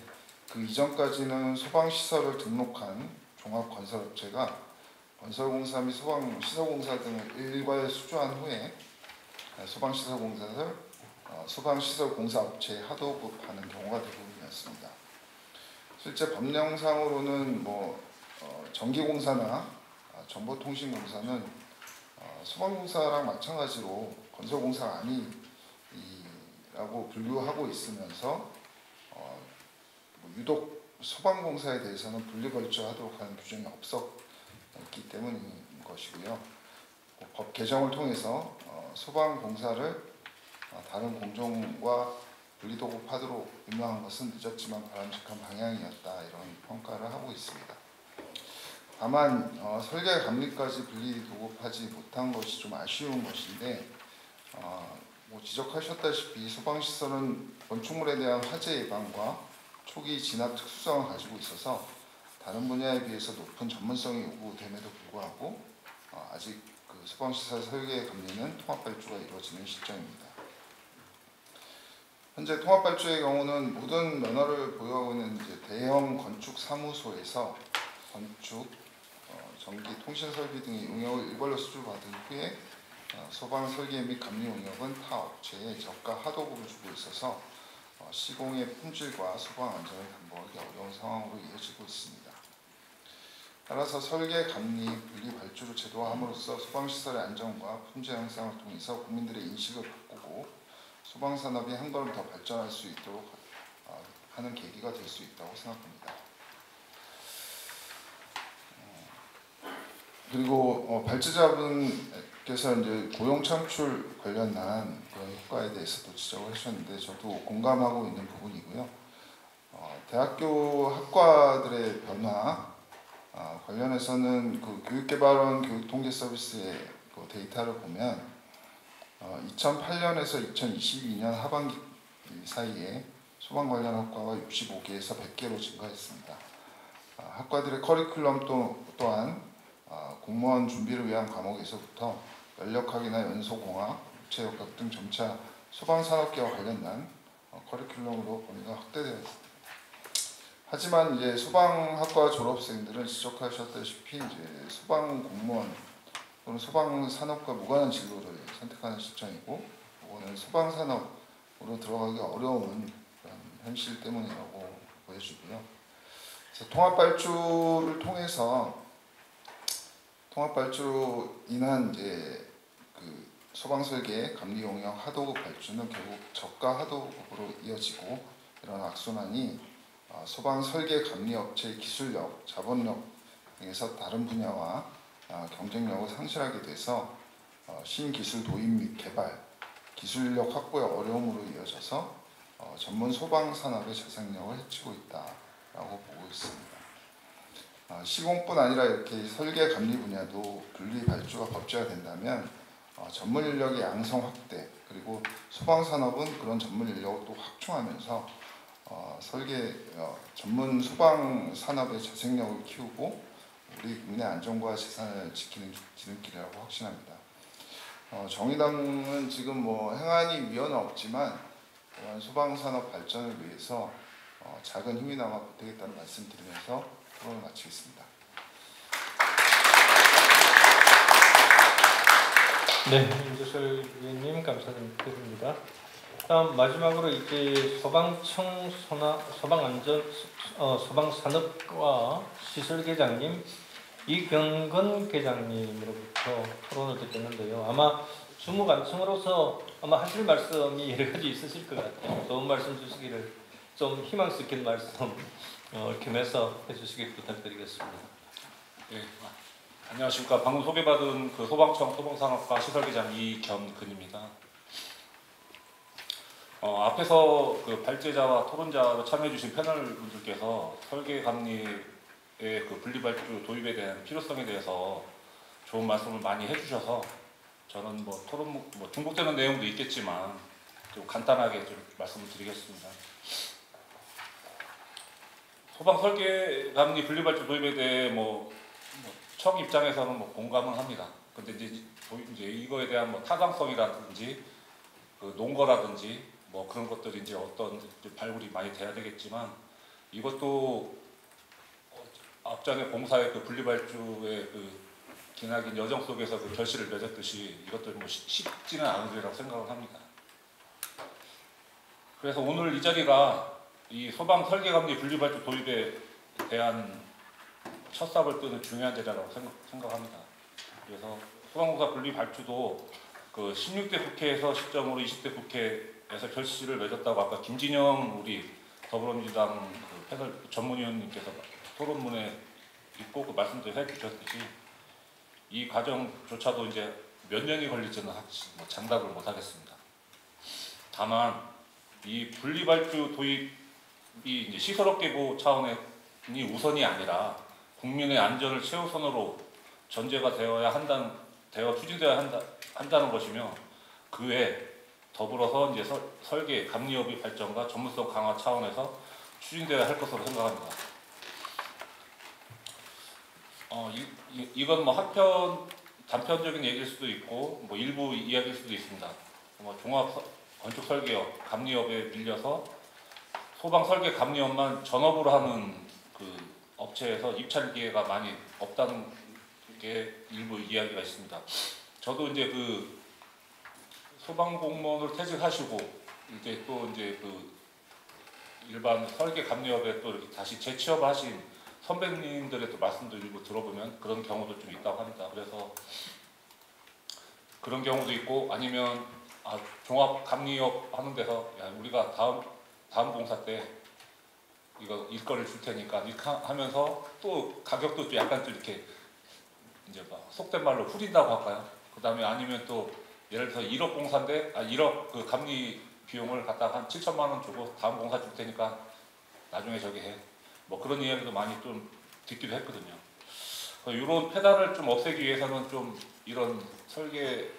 그 이전까지는 소방시설을 등록한 종합건설업체가 건설공사 및 소방시설공사 등을 일괄 수주한 후에 소방시설공사를 소방시설공사업체에 하도급하는 경우가 대부분이었습니다. 실제 법령상으로는 뭐 전기공사나 정보통신공사는 소방공사랑 마찬가지로 건설공사가 아니라고 분류하고 있으면서 유독 소방공사에 대해서는 분리벌주하도록 하는 규정이 없었기 때문인 것이고요. 법 개정을 통해서 소방공사를 다른 공종과 분리도급하도록 임명한 것은 늦었지만 바람직한 방향이었다, 이런 평가를 하고 있습니다. 다만 설계 감리까지 분리도급하지 못한 것이 좀 아쉬운 것인데, 뭐 지적하셨다시피 소방시설은 건축물에 대한 화재 예방과 초기 진압 특수성을 가지고 있어서 다른 분야에 비해서 높은 전문성이 요구됨에도 불구하고 아직 그 소방시설 설계 감리는 통합발주가 이루어지는 시점입니다. 현재 통합발주의 경우는 모든 면허를 보유하고 있는 이제 대형 건축 사무소에서 건축, 전기, 통신 설비 등의 용역을 일괄로 수주받은 후에 소방 설계 및 감리 용역은 타 업체에 저가 하도급을 주고 있어서 시공의 품질과 소방 안전을 담보하기 어려운 상황으로 이어지고 있습니다. 따라서 설계, 감리, 분리 발주를 제도화함으로써 소방시설의 안전과 품질 향상을 통해서 국민들의 인식을 바꾸고 소방산업이 한 걸음 더 발전할 수 있도록 하는 계기가 될 수 있다고 생각합니다. 그리고 발제자분께서 이제 고용 창출 관련한 그런 효과에 대해서도 지적을 하셨는데, 저도 공감하고 있는 부분이고요. 대학교 학과들의 변화 관련해서는 그 교육개발원 교육통계서비스의 그 데이터를 보면 2008년에서 2022년 하반기 사이에 소방 관련 학과가 65개에서 100개로 증가했습니다. 학과들의 커리큘럼 또한 공무원 준비를 위한 과목에서부터 연력학이나 연소공학, 국제역학 등 점차 소방산업계와 관련된 커리큘럼으로 범위가 확대되었습니다. 하지만 이제 소방학과 졸업생들은 지적하셨다시피 이제 소방 공무원 또는 소방 산업과 무관한 진로를 선택하는 실정이고, 이거는 소방 산업으로 들어가기 어려운 그런 현실 때문이라고 보여지고요. 그래서 통합발주로 인한 이제 그 소방 설계 감리 용역 하도급 발주는 결국 저가 하도급으로 이어지고, 이런 악순환이 소방 설계 감리 업체의 기술력, 자본력 등에서 다른 분야와 경쟁력을 상실하게 돼서 신기술 도입 및 개발, 기술력 확보의 어려움으로 이어져서 전문 소방 산업의 자생력을 해치고 있다라고 보고 있습니다. 시공뿐 아니라 이렇게 설계 감리 분야도 분리 발주가 법제화 된다면 전문 인력의 양성 확대, 그리고 소방 산업은 그런 전문 인력을 또 확충하면서 전문 소방 산업의 자생력을 키우고 우리 국민의 안전과 재산을 지키는 지름길이라고 확신합니다. 정의당은 지금 행안위 위원은 없지만 소방 산업 발전을 위해서 작은 힘이나마 보태겠다는 말씀드리면서 토론을 마치겠습니다. 네, 임주설 위원님 감사드립니다. 다음 마지막으로 이제 소방산업과 시설계장님 이경건 계장님으로부터 토론을 듣겠는데요. 아마 주무관청으로서 아마 하실 말씀이 여러 가지 있으실 것 같아요. 좋은 말씀 주시기를, 좀 희망스 있게 말씀 얽혀내서 해주시길 부탁드리겠습니다. 네, 안녕하십니까. 방금 소개받은 그 소방청 소방산업과 시설계장 이경근입니다. 앞에서 그 발제자와 토론자로 참여해주신 패널 분들께서 설계 감리의 그 분리발주 도입에 대한 필요성에 대해서 좋은 말씀을 많이 해주셔서 저는 토론 중복되는 내용도 있겠지만 좀 간단하게 좀 말씀을 드리겠습니다. 소방 설계 감리 분리발주 도입에 대해 청 입장에서는 공감은 합니다. 근데 이제 이거에 대한 타당성이라든지 그 논거라든지 그런 것들이 이제 어떤 발굴이 많이 돼야 되겠지만, 이것도 앞전에 공사의 그 분리발주의 그 기나긴 여정 속에서 그 결실을 맺었듯이 이것도 쉽지는 않으리라고 생각을 합니다. 그래서 오늘 이 자리가 이 소방 설계감리 분리발주 도입에 대한 첫 삽을 뜨는 중요한 자리라고 생각합니다. 그래서 소방공사 분리발주도 그 16대 국회에서 시점으로 20대 국회에서 결실을 맺었다고 아까 김진영 우리 더불어민주당 그 패널 전문위원님께서 토론문에 있고 그 말씀도 해주셨듯이 이 과정조차도 이제 몇 년이 걸릴지는 장담을 못하겠습니다. 다만 이 분리발주 도입이 이제 시설업계보 차원이 우선이 아니라 국민의 안전을 최우선으로 전제가 추진되어야 한다는 것이며, 그 외에 더불어서 이제 설계, 감리업의 발전과 전문성 강화 차원에서 추진되어야 할 것으로 생각합니다. 이건 단편적인 얘기일 수도 있고 일부 이야기일 수도 있습니다. 종합 건축 설계업, 감리업에 밀려서 소방 설계 감리업만 전업으로 하는 그 업체에서 입찰 기회가 많이 없다는 게 일부 이야기가 있습니다. 저도 이제 그 소방 공무원으로 퇴직하시고 이제 또 이제 그 일반 설계 감리업에 또 이렇게 다시 재취업을 하신 선배님들의 또 말씀도 일부 들어보면 그런 경우도 좀 있다고 합니다. 그래서 그런 경우도 있고, 아니면 종합 감리업 하는 데서 우리가 다음 공사 때 이거 일거리를 줄 테니까 이렇게 하면서 또 가격도 좀 약간 좀 이렇게 이제 속된 말로 후린다고 할까요? 그 다음에 아니면 또 예를 들어서 1억 공사인데 1억 그 감리 비용을 갖다가 한 7천만 원 주고 다음 공사 줄 테니까 나중에 저기 해. 그런 이야기도 많이 좀 듣기도 했거든요. 이런 폐단을 좀 없애기 위해서는 좀 이런 설계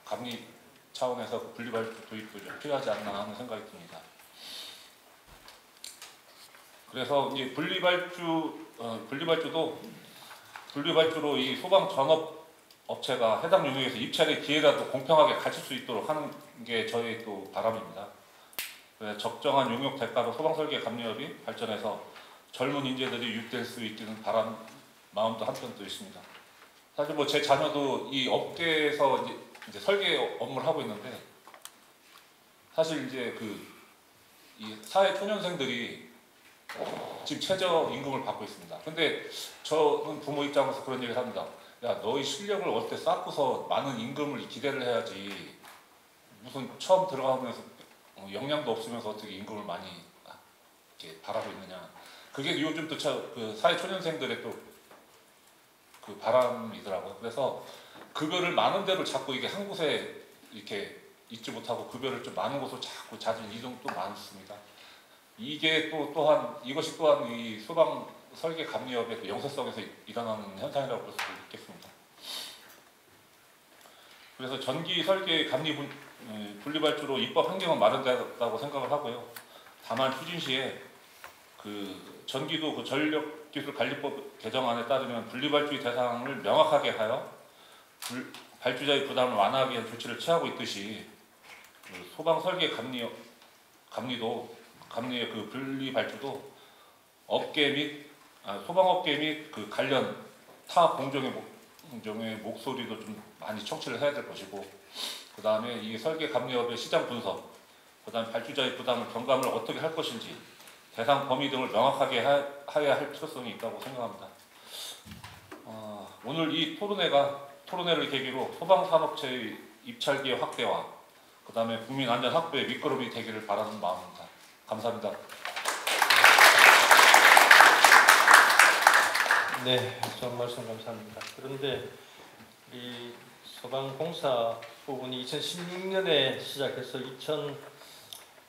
감리 차원에서 분리발주 도입도 좀 필요하지 않나 하는 생각이 듭니다. 그래서 이제 분리발주로 이 소방 전업 업체가 해당 영역에서 입찰의 기회라도 공평하게 가질 수 있도록 하는 게 저희 또 바람입니다. 적정한 용역 대가로 소방 설계 감리업이 발전해서 젊은 인재들이 유입될 수 있기는 바란 마음도 한편 또 있습니다. 사실 뭐 제 자녀도 이 업계에서 이제 설계 업무를 하고 있는데 사실 이제 이 사회 초년생들이 지금 최저 임금을 받고 있습니다. 근데 저는 부모 입장에서 그런 얘기를 합니다. 야, 너희 실력을 어때 쌓고서 많은 임금을 기대를 해야지. 무슨 처음 들어가면서 역량도 없으면서 어떻게 임금을 많이 이렇게 바라고 있느냐. 그게 요즘 또 그 사회 초년생들의 또 그 바람이더라고요. 그래서 급여를 많은 데를 자꾸 이게 한 곳에 이렇게 있지 못하고 급여를 좀 많은 곳으로 자꾸 잦은 이동도 많습니다. 이게 또한 이것이 또한 이 소방 설계 감리업의 그 영세성에서 일어나는 현상이라고 볼 수 있겠습니다. 그래서 전기 설계 감리 분리발주로 입법 환경은 마련되었다고 생각을 하고요. 다만 추진 시에 그 전기도 그 전력기술관리법 개정안에 따르면 분리발주의 대상을 명확하게 하여 발주자의 부담을 완화하기 위한 조치를 취하고 있듯이 그 소방 설계 감리의 그 분리발주도 업계 및 소방업계 및 그 관련 타 공정의 목소리도 좀 많이 청취를 해야 될 것이고, 그 다음에 이 설계 감리업의 시장 분석, 그 다음에 발주자의 부담을 경감을 어떻게 할 것인지 대상 범위 등을 명확하게 해야 할 필요성이 있다고 생각합니다. 오늘 이 토론회를 계기로 소방산업체의 입찰기의 확대와 그 다음에 국민 안전 확보에 밑거름이 되기를 바라는 마음입니다. 감사합니다. 네, 좋은 말씀 감사합니다. 그런데 이 소방공사 부분이 2016년에 시작해서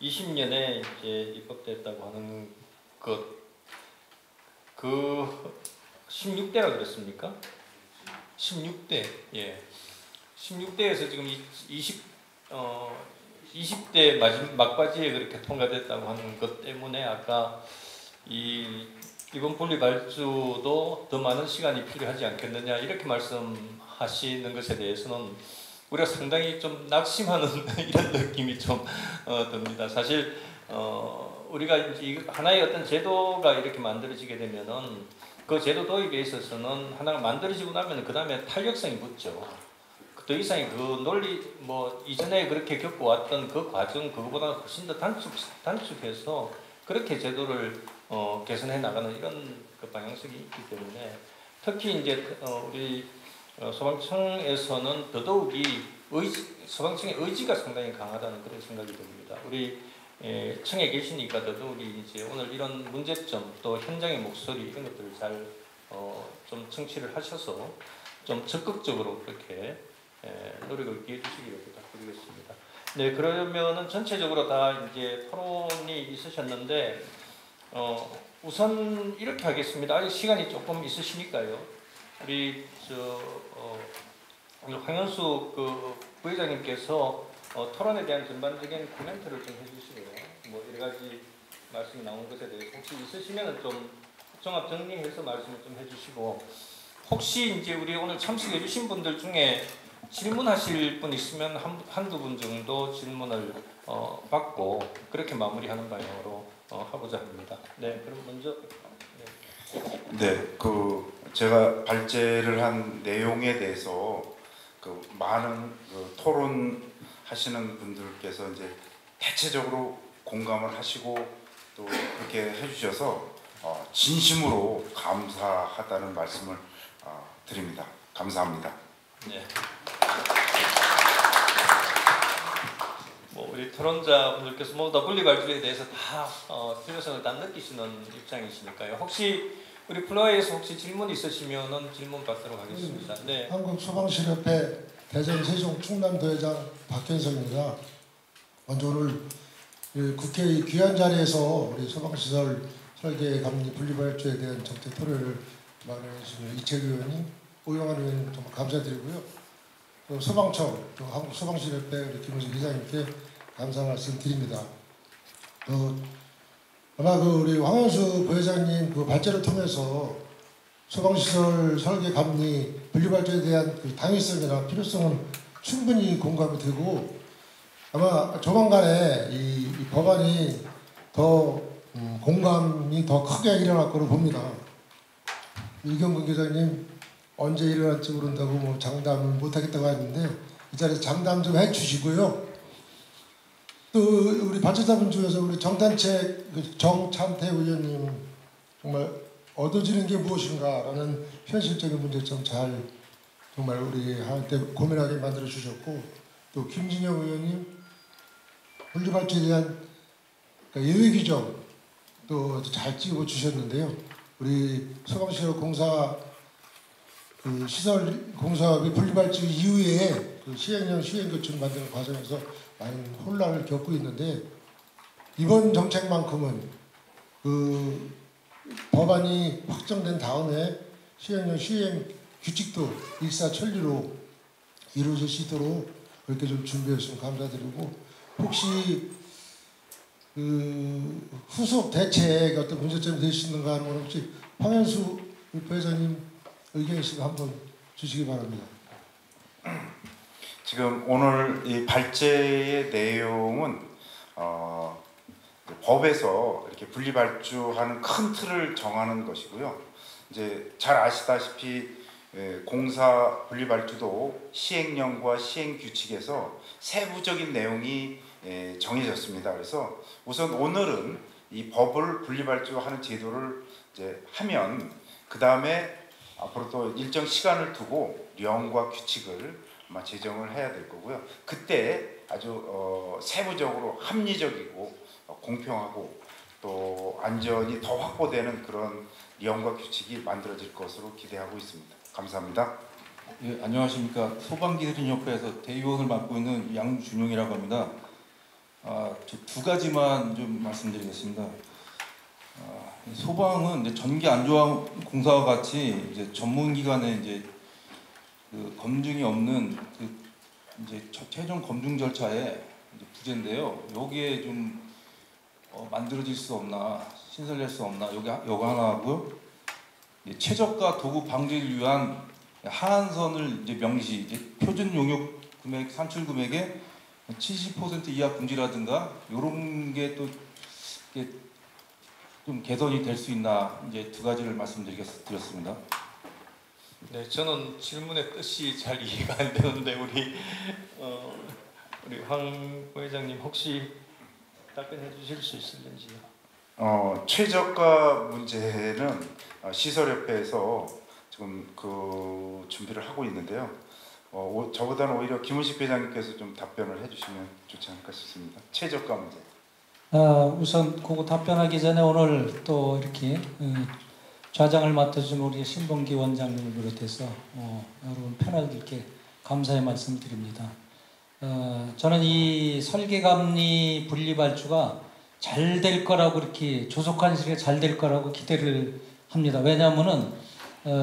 2020년에 이제 입법됐다고 하는 그 16대라 그랬습니까? 16대, 예. 16대에서 지금 20대 막바지에 그렇게 통과됐다고 하는 것 때문에 아까 이번 분리발주도 더 많은 시간이 필요하지 않겠느냐 이렇게 말씀하시는 것에 대해서는 우리가 상당히 좀 낙심하는 이런 느낌이 좀 듭니다. 사실 우리가 이제 하나의 어떤 제도가 이렇게 만들어지게 되면은 그 제도 도입에 있어서는 하나가 만들어지고 나면 그 다음에 탄력성이 붙죠. 더 이상의 그 논리 이전에 그렇게 겪어왔던 그 과정 그거보다 훨씬 더 단축해서 그렇게 제도를 개선해 나가는 이런 그 방향성이 있기 때문에 특히 이제 우리 소방청에서는 더더욱이 소방청의 의지가 상당히 강하다는 그런 생각이 듭니다. 우리 청에 계시니까 더더욱이 이제 오늘 이런 문제점 또 현장의 목소리 이런 것들을 잘 좀 청취를 하셔서 좀 적극적으로 그렇게 노력을 기해 주시기를 부탁드리겠습니다. 네, 그러면은 전체적으로 다 이제 토론이 있으셨는데 우선 이렇게 하겠습니다. 아직 시간이 조금 있으시니까요. 우리 황현수 그 부회장님께서 토론에 대한 전반적인 코멘트를 좀 해주시고요. 여러 가지 말씀이 나온 것에 대해서 혹시 있으시면 좀 종합 정리해서 말씀을 좀 해주시고, 혹시 이제 우리 오늘 참석해주신 분들 중에 질문하실 분 있으면 한두 분 정도 질문을 받고 그렇게 마무리하는 방향으로 하고자 합니다. 네, 그럼 먼저. 네, 제가 발제를 한 내용에 대해서 많은 토론하시는 분들께서 이제 대체적으로 공감을 하시고 또 그렇게 해주셔서 진심으로 감사하다는 말씀을 드립니다. 감사합니다. 네. 우리 토론자분들께서 모두 다 분리발주에 대해서 다 필요성을 다 느끼시는 입장이시니까요. 혹시 우리 플로어에서 혹시 질문 있으시면은 질문 받도록 하겠습니다. 네. 한국소방실협회 대전 세종 충남도회장 박현성입니다. 먼저 오늘 국회의 귀한 자리에서 우리 소방시설 설계 감리 분리발주에 대한 정책 토론을 마련해 주신 이채규 의원님, 오영환 의원님 정말 감사드리고요. 또 소방청, 또 한국소방실협회 우리 김우식 회장님께 감사 말씀드립니다. 아마 우리 황현수 부회장님 발제를 통해서 소방시설 설계 감리 분리발주에 대한 당위성이나 필요성은 충분히 공감이 되고 아마 조만간에 이 법안이 더 공감이 더 크게 일어날 거로 봅니다. 이경근 기자님 언제 일어날지 모른다고 뭐 장담을 못하겠다고 했는데 이 자리에서 장담 좀 해주시고요. 또 우리 발전자분 중에서 우리 정단체 정찬태 의원님 정말 얻어지는 게 무엇인가라는 현실적인 문제점 잘 정말 우리한테 고민하게 만들어 주셨고, 또 김진영 의원님 분리발주에 대한 예외 규정 또 잘 찍어 주셨는데요. 우리 소방시설 공사 시설 공사업이 분리발주 이후에 시행령 시행규칙 만드는 과정에서 많은 혼란을 겪고 있는데, 이번 정책만큼은 법안이 확정된 다음에 시행령 시행 규칙도 일사천리로 이루어질 수 있도록 그렇게 좀 준비해 주시면 감사드리고, 혹시 후속 대책 어떤 문제점이 될 수 있는가 하는 건 혹시 황현수 부회장님 의견 있으면 한번 주시기 바랍니다. 지금 오늘 이 발제의 내용은 법에서 이렇게 분리발주하는 큰 틀을 정하는 것이고요. 이제 잘 아시다시피 공사 분리발주도 시행령과 시행규칙에서 세부적인 내용이 정해졌습니다. 그래서 우선 오늘은 이 법을 분리발주하는 제도를 이제 하면 그 다음에 앞으로 또 일정 시간을 두고 령과 규칙을 아마 제정을 해야 될 거고요. 그때 아주 세부적으로 합리적이고 공평하고 또 안전이 더 확보되는 그런 령과 규칙이 만들어질 것으로 기대하고 있습니다. 감사합니다. 예, 안녕하십니까. 소방기술인협회에서 대의원을 맡고 있는 양준용이라고 합니다. 저 두 가지만 좀 말씀드리겠습니다. 소방은 이제 전기 안전 공사와 같이 이제 전문기관의 이제 검증이 없는 이제 최종 검증 절차의 이제 부재인데요. 여기에 좀 만들어질 수 없나, 신설될 수 없나, 요거 하나 하고요. 최저가 도구 방지를 위한 하한선을 이제 명시, 이제 표준 용역 금액, 산출 금액의 70% 이하 금지라든가 이런 게 또 좀 개선이 될 수 있나, 이제 두 가지를 말씀드렸습니다. 네, 저는 질문의 뜻이 잘 이해가 안 되는데 우리 황 부회장님 혹시 답변해 주실 수 있을런지요? 최저가 문제는 시설협회에서 지금 준비를 하고 있는데요. 저보다는 오히려 김은식 회장님께서 좀 답변을 해주시면 좋지 않을까 싶습니다. 최저가 문제. 우선 그거 답변하기 전에 오늘 또 이렇게 좌장을 맡아준 우리 신봉기 원장님을 비롯해서 여러분 패널들께 감사의 말씀을 드립니다. 저는 이 설계감리 분리발주가 잘 될 거라고 이렇게 조속한 시기에 잘 될 거라고 기대를 합니다. 왜냐하면은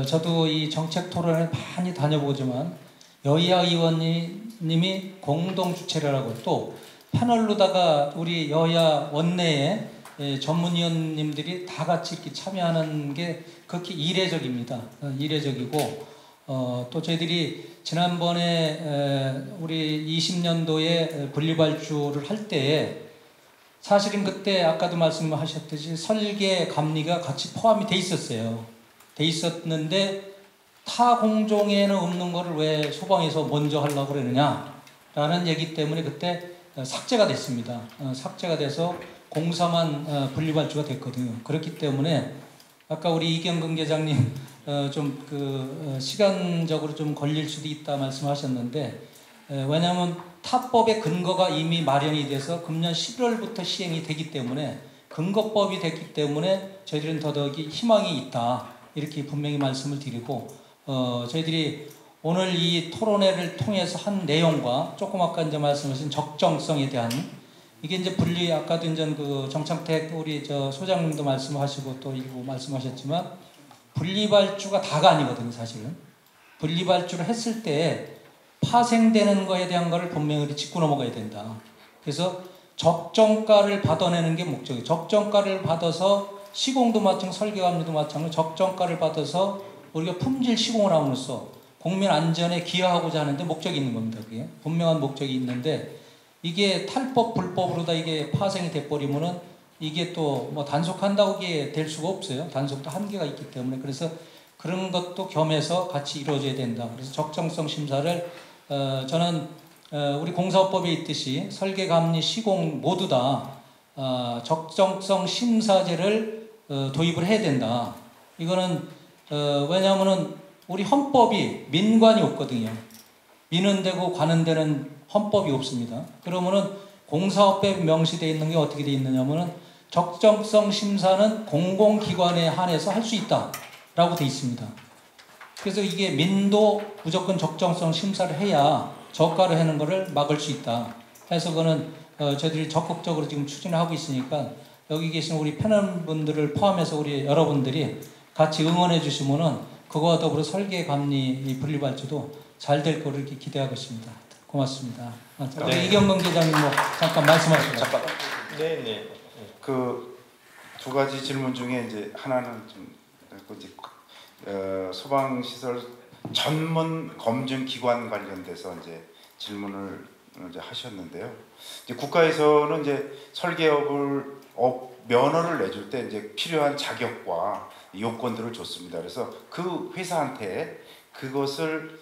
저도 이 정책 토론을 많이 다녀보지만 여야 의원님이 공동 주최를 하고 또 패널로다가 우리 여야 원내에 전문위원님들이 다 같이 이렇게 참여하는 게 그렇게 이례적입니다. 이례적이고 또 저희들이 지난번에 우리 20년도에 분리발주를 할 때에 사실은 그때 아까도 말씀하셨듯이 설계 감리가 같이 포함이 돼 있었어요. 돼 있었는데 타 공종에는 없는 거를 왜 소방에서 먼저 하려고 그러느냐라는 얘기 때문에 그때 삭제가 됐습니다. 삭제가 돼서 공사만 분리발주가 됐거든요. 그렇기 때문에 아까 우리 이경근 계장님 좀 시간적으로 좀 걸릴 수도 있다 말씀하셨는데 왜냐하면 타법의 근거가 이미 마련이 돼서 금년 11월부터 시행이 되기 때문에 근거법이 됐기 때문에 저희들은 더더욱이 희망이 있다 이렇게 분명히 말씀을 드리고 저희들이 오늘 이 토론회를 통해서 한 내용과 조금 아까 이제 말씀하신 적정성에 대한 이게 이제 아까도 이제 정창택 우리 소장님도 말씀하시고 또 일부 말씀하셨지만 분리발주가 다가 아니거든요, 사실은. 분리발주를 했을 때 파생되는 거에 대한 거를 분명히 짚고 넘어가야 된다. 그래서 적정가를 받아내는 게 목적이에요. 적정가를 받아서 시공도 마찬가지고 설계감리도 마찬가지고 적정가를 받아서 우리가 품질 시공을 함으로써 국민 안전에 기여하고자 하는데 목적이 있는 겁니다. 그게 분명한 목적이 있는데 이게 탈법 불법으로 다 이게 파생이 돼버리면은 이게 또 뭐 단속한다고 이게 될 수가 없어요. 단속도 한계가 있기 때문에. 그래서 그런 것도 겸해서 같이 이루어져야 된다. 그래서 적정성 심사를 저는 우리 공사법에 있듯이 설계, 감리, 시공 모두 다 적정성 심사제를 도입을 해야 된다. 이거는 왜냐하면은 우리 헌법이 민관이 없거든요. 민은 되고 관은 되는 헌법이 없습니다. 그러면은 공사법에 명시되어 있는 게 어떻게 되어 있느냐면은 적정성 심사는 공공기관에 한해서 할 수 있다라고 되어 있습니다. 그래서 이게 민도 무조건 적정성 심사를 해야 저가로 하는 것을 막을 수 있다. 해서 그거는 저희들이 적극적으로 지금 추진하고 있으니까 여기 계신 우리 패널분들을 포함해서 우리 여러분들이 같이 응원해 주시면은 그거와 더불어 설계, 감리, 분리발주도 잘 될 거를 이렇게 기대하고 있습니다. 고맙습니다. 네. 이경근 기자님 뭐 잠깐 말씀하시죠. 잠깐. 네. 그 두 가지 질문 중에 이제 하나는 좀 이제 소방 시설 전문 검증 기관 관련돼서 이제 질문을 이제 하셨는데요. 이제 국가에서는 이제 설계업을 면허를 내줄 때 이제 필요한 자격과 요건들을 줬습니다. 그래서 그 회사한테 그것을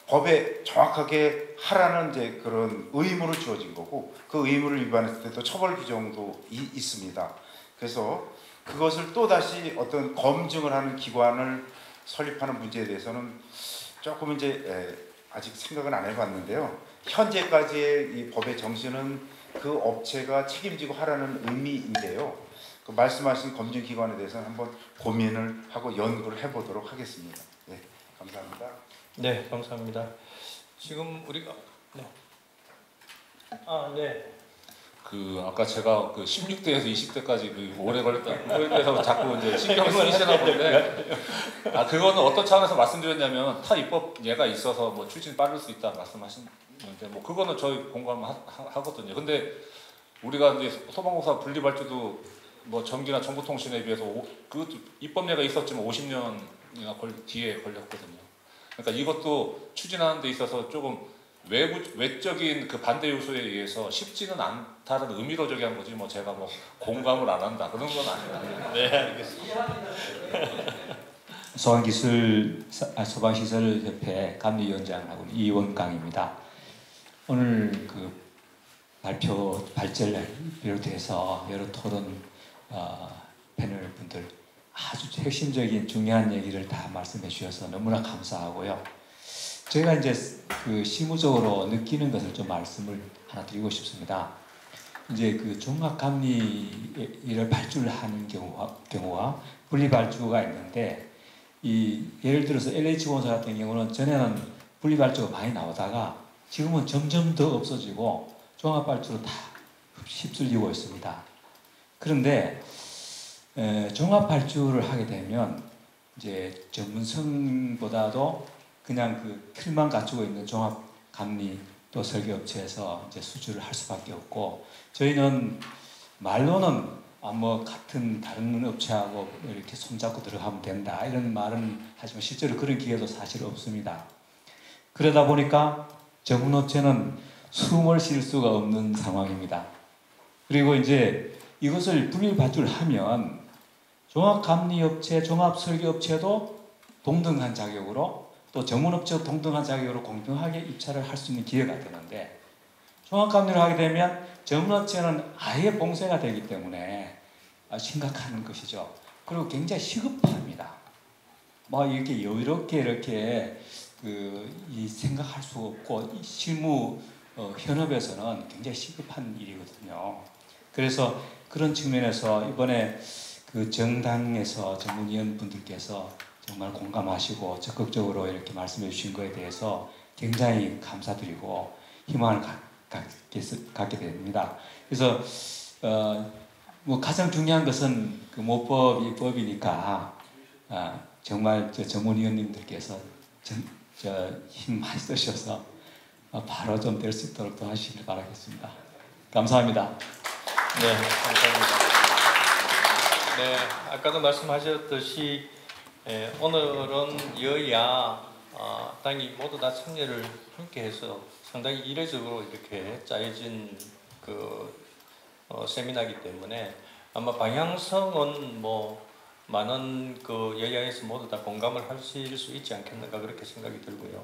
법에 정확하게 하라는 이제 그런 의무를 주어진 거고, 그 의무를 위반했을 때도 처벌 규정도 있습니다. 그래서 그것을 또 다시 어떤 검증을 하는 기관을 설립하는 문제에 대해서는 조금 이제 아직 생각은 안 해봤는데요. 현재까지의 이 법의 정신은 그 업체가 책임지고 하라는 의미인데요. 그 말씀하신 검증 기관에 대해서는 한번 고민을 하고 연구를 해보도록 하겠습니다. 네, 감사합니다. 네, 감사합니다. 지금 우리가 네. 아까 제가 그 16대에서 20대까지 그 오래 걸렸다. 그거에 대해서 자꾸 이제 신경 쓰시나 본데, 그거는 어떤 차원에서 말씀드렸냐면 타 입법 예가 있어서 뭐 추진 빠를 수 있다 말씀하시는데, 뭐 그거는 저희 공감하거든요. 근데 우리가 이제 소방공사 분리발주도 뭐 전기나 정보통신에 비해서 그 입법례가 있었지만 50년이나 뒤에 걸렸거든요. 그러니까 이것도 추진하는 데 있어서 조금 외적인 그 반대 요소에 의해서 쉽지는 않다는 의미로 저기 한 거지, 뭐 제가 뭐 공감을 안 한다 그런 건 아니에요. 네, 알겠습니다. 소방시설협회 감리위원장하고 이원강입니다. 오늘 그 발제를 비롯해서 여러 토론 패널 분들 아주 핵심적인 중요한 얘기를 다 말씀해 주셔서 너무나 감사하고요. 제가 이제 그 실무적으로 느끼는 것을 좀 말씀을 하나 드리고 싶습니다. 이제 그 종합감리를 발주를 하는 경우와 분리발주가 있는데, 예를 들어서 LH공사 같은 경우는 전에는 분리발주가 많이 나오다가 지금은 점점 더 없어지고 종합발주로 다 휩쓸리고 있습니다. 그런데 종합발주를 하게 되면 이제 전문성보다도 그냥 그 틀만 갖추고 있는 종합감리 또 설계업체에서 이제 수주를 할 수밖에 없고, 저희는 말로는 뭐 같은 다른 업체하고 이렇게 손잡고 들어가면 된다 이런 말은 하지만 실제로 그런 기회도 사실 없습니다. 그러다 보니까 전문업체는 숨을 쉴 수가 없는 상황입니다. 그리고 이제 이것을 분리발주를 하면 종합감리업체, 종합설계업체도 동등한 자격으로 또 전문업체도 동등한 자격으로 공평하게 입찰을 할 수 있는 기회가 되는데, 종합감리를 하게 되면 전문업체는 아예 봉쇄가 되기 때문에 심각한 것이죠. 그리고 굉장히 시급합니다. 막 이렇게 여유롭게 이렇게 이 생각할 수 없고, 이 실무 현업에서는 굉장히 시급한 일이거든요. 그래서 그런 측면에서 이번에 그 정당에서 전문위원분들께서 정말 공감하시고 적극적으로 이렇게 말씀해 주신 것에 대해서 굉장히 감사드리고 희망을 갖게 됩니다. 그래서 뭐 가장 중요한 것은 그 모법 입법이니까 정말 전문위원님들께서 힘 많이 쓰셔서 바로 좀 될 수 있도록 도와주시길 바라겠습니다. 감사합니다. 네, 감사합니다. 네, 아까도 말씀하셨듯이 오늘은 여야 당이 모두 다 참여를 함께해서 상당히 이례적으로 이렇게 짜여진 그 세미나이기 때문에 아마 방향성은 뭐 많은 그 여야에서 모두 다 공감을 하실 수 있지 않겠는가 그렇게 생각이 들고요.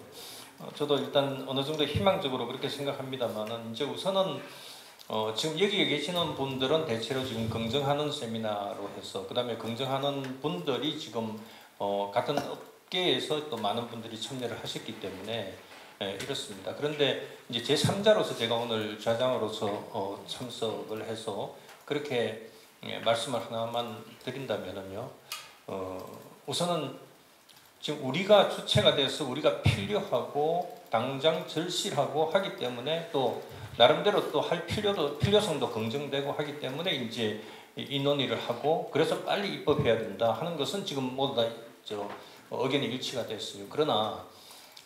저도 일단 어느 정도 희망적으로 그렇게 생각합니다만은 이제 우선은 지금 여기에 계시는 분들은 대체로 지금 긍정하는 세미나로 해서 그다음에 긍정하는 분들이 지금 같은 업계에서 또 많은 분들이 참여를 하셨기 때문에 이렇습니다. 그런데 이제 제 3자로서 제가 오늘 좌장으로서 참석을 해서 그렇게 말씀을 하나만 드린다면은요. 우선은 지금 우리가 주체가 돼서 우리가 필요하고 당장 절실하고 하기 때문에 또 나름대로 또 할 필요성도 긍정되고 하기 때문에 이제 이 논의를 하고 그래서 빨리 입법해야 된다 하는 것은 지금 모두 다 의견이 일치가 됐어요. 그러나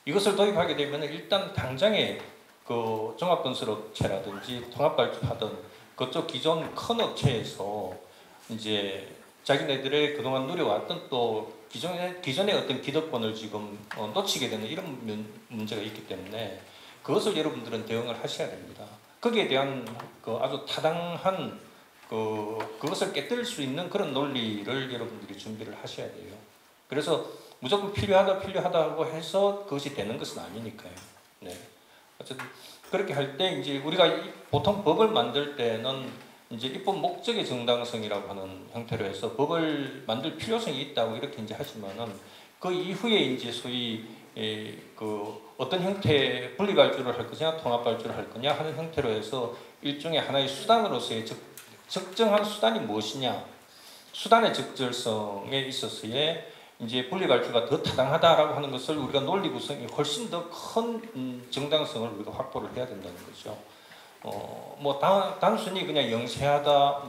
이것을 도입하게 되면 일단 당장에 그 종합건설업체라든지 통합발주하던 그쪽 기존 큰 업체에서 이제 자기네들의 그동안 누려왔던 또 기존의 어떤 기득권을 지금 놓치게 되는 이런 문제가 있기 때문에 그것을 여러분들은 대응을 하셔야 됩니다. 거기에 대한 그 아주 타당한 그것을 깨뜨릴 수 있는 그런 논리를 여러분들이 준비를 하셔야 돼요. 그래서 무조건 필요하다고 해서 그것이 되는 것은 아니니까요. 네. 어쨌든 그렇게 할 때 이제 우리가 보통 법을 만들 때는 이제 입법 목적의 정당성이라고 하는 형태로 해서 법을 만들 필요성이 있다고 이렇게 이제 하지만은 그 이후에 이제 소위 그 어떤 형태의 분리발주를 할 거냐 통합발주를 할 거냐 하는 형태로 해서 일종의 하나의 수단으로서의 적정한 수단이 무엇이냐 수단의 적절성에 있어서의 이제 분리발주가 더 타당하다라고 하는 것을 우리가 논리 구성이 훨씬 더 큰 정당성을 우리가 확보를 해야 된다는 거죠. 뭐 단순히 그냥 영세하다,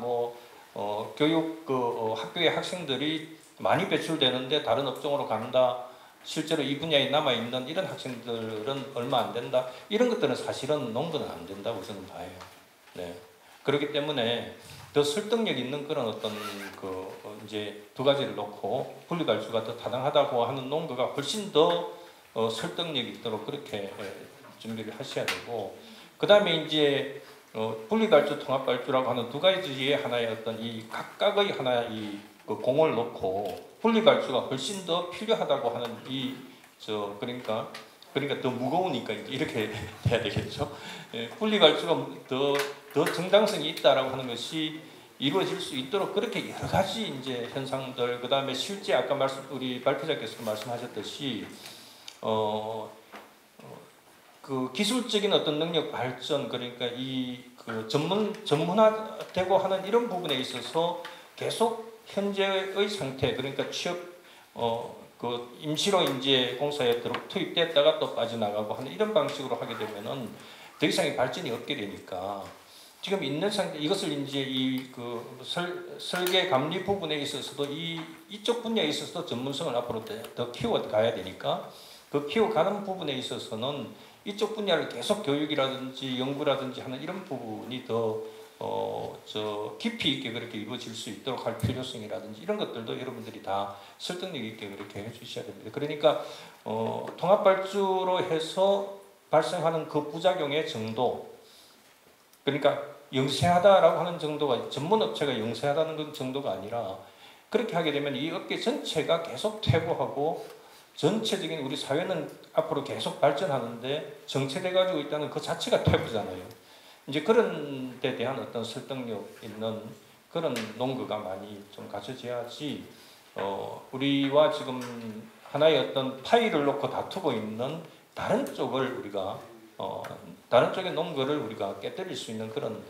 교육 학교의 학생들이 많이 배출되는데 다른 업종으로 간다. 실제로 이 분야에 남아 있는 이런 학생들은 얼마 안 된다. 이런 것들은 사실은 농도는 안 된다고 저는 봐요. 네. 그렇기 때문에 더 설득력 있는 그런 어떤 이제 두 가지를 놓고 분리발주가 더 타당하다고 하는 논거가 훨씬 더 설득력 있도록 그렇게 준비를 하셔야 되고 그 다음에 이제 분리발주, 통합발주라고 하는 두 가지의 하나의 어떤 이 각각의 하나의 그 공을 놓고 분리발주가 훨씬 더 필요하다고 하는 그러니까 더 무거우니까 이렇게 돼야 되겠죠. 분리발주가 더 정당성이 있다라고 하는 것이 이루어질 수 있도록 그렇게 여러 가지 이제 현상들 그 다음에 실제 아까 우리 발표자께서 말씀하셨듯이 그 기술적인 어떤 능력 발전 그러니까 그 전문화되고 하는 이런 부분에 있어서 계속 현재의 상태 그러니까 취업 그 임시로 이제 공사에 투입됐다가 또 빠져나가고 하는 이런 방식으로 하게 되면은 더 이상의 발전이 없게 되니까 지금 있는 상태 이것을 이제 설계 감리 부분에 있어서도 이쪽 분야에 있어서도 전문성을 앞으로 더 키워가야 되니까 그 키워가는 부분에 있어서는 이쪽 분야를 계속 교육이라든지 연구라든지 하는 이런 부분이 더 깊이 있게 그렇게 이루어질 수 있도록 할 필요성이라든지 이런 것들도 여러분들이 다 설득력 있게 그렇게 해주셔야 됩니다. 그러니까 통합발주로 해서 발생하는 그 부작용의 정도 그러니까 영세하다라고 하는 정도가 전문업체가 영세하다는 정도가 아니라 그렇게 하게 되면 이 업계 전체가 계속 퇴보하고 전체적인 우리 사회는 앞으로 계속 발전하는데 정체돼 가지고 있다는 그 자체가 퇴보잖아요. 이제 그런 데 대한 어떤 설득력 있는 그런 논거가 많이 좀 갖춰져야지 우리와 지금 하나의 어떤 파일을 놓고 다투고 있는 다른 쪽을 우리가 다른 쪽의 논거를 우리가 깨뜨릴 수 있는 그런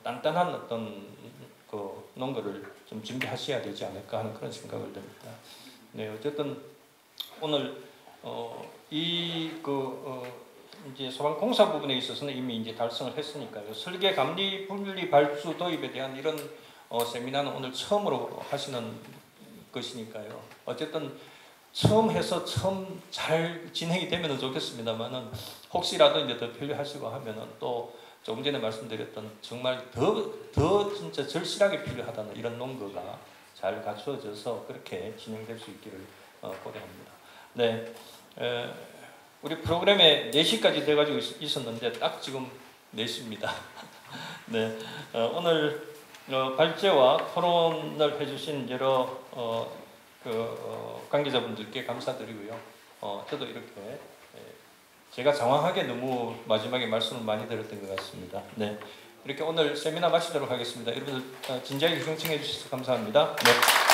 단단한 어떤 그 논거를 좀 준비하셔야 되지 않을까 하는 그런 생각을 듭니다. 네, 어쨌든 오늘 이제 소방공사 부분에 있어서는 이미 이제 달성을 했으니까요. 설계 감리 분리 발주 도입에 대한 이런 세미나는 오늘 처음으로 하시는 것이니까요. 어쨌든 처음 해서 처음 잘 진행이 되면 좋겠습니다만은 혹시라도 이제 더 필요하시고 하면은 또 조금 전에 말씀드렸던 정말 더 진짜 절실하게 필요하다는 이런 논거가 잘 갖추어져서 그렇게 진행될 수 있기를 고려합니다. 네, 우리 프로그램에 4시까지 돼가지고 있었는데 딱 지금 4시입니다. 네, 오늘 발제와 토론을 해주신 여러 관계자분들께 감사드리고요. 저도 이렇게 제가 장황하게 너무 마지막에 말씀을 많이 드렸던 것 같습니다. 네, 이렇게 오늘 세미나 마치도록 하겠습니다. 여러분들 진지하게 경청해 주셔서 감사합니다. 네.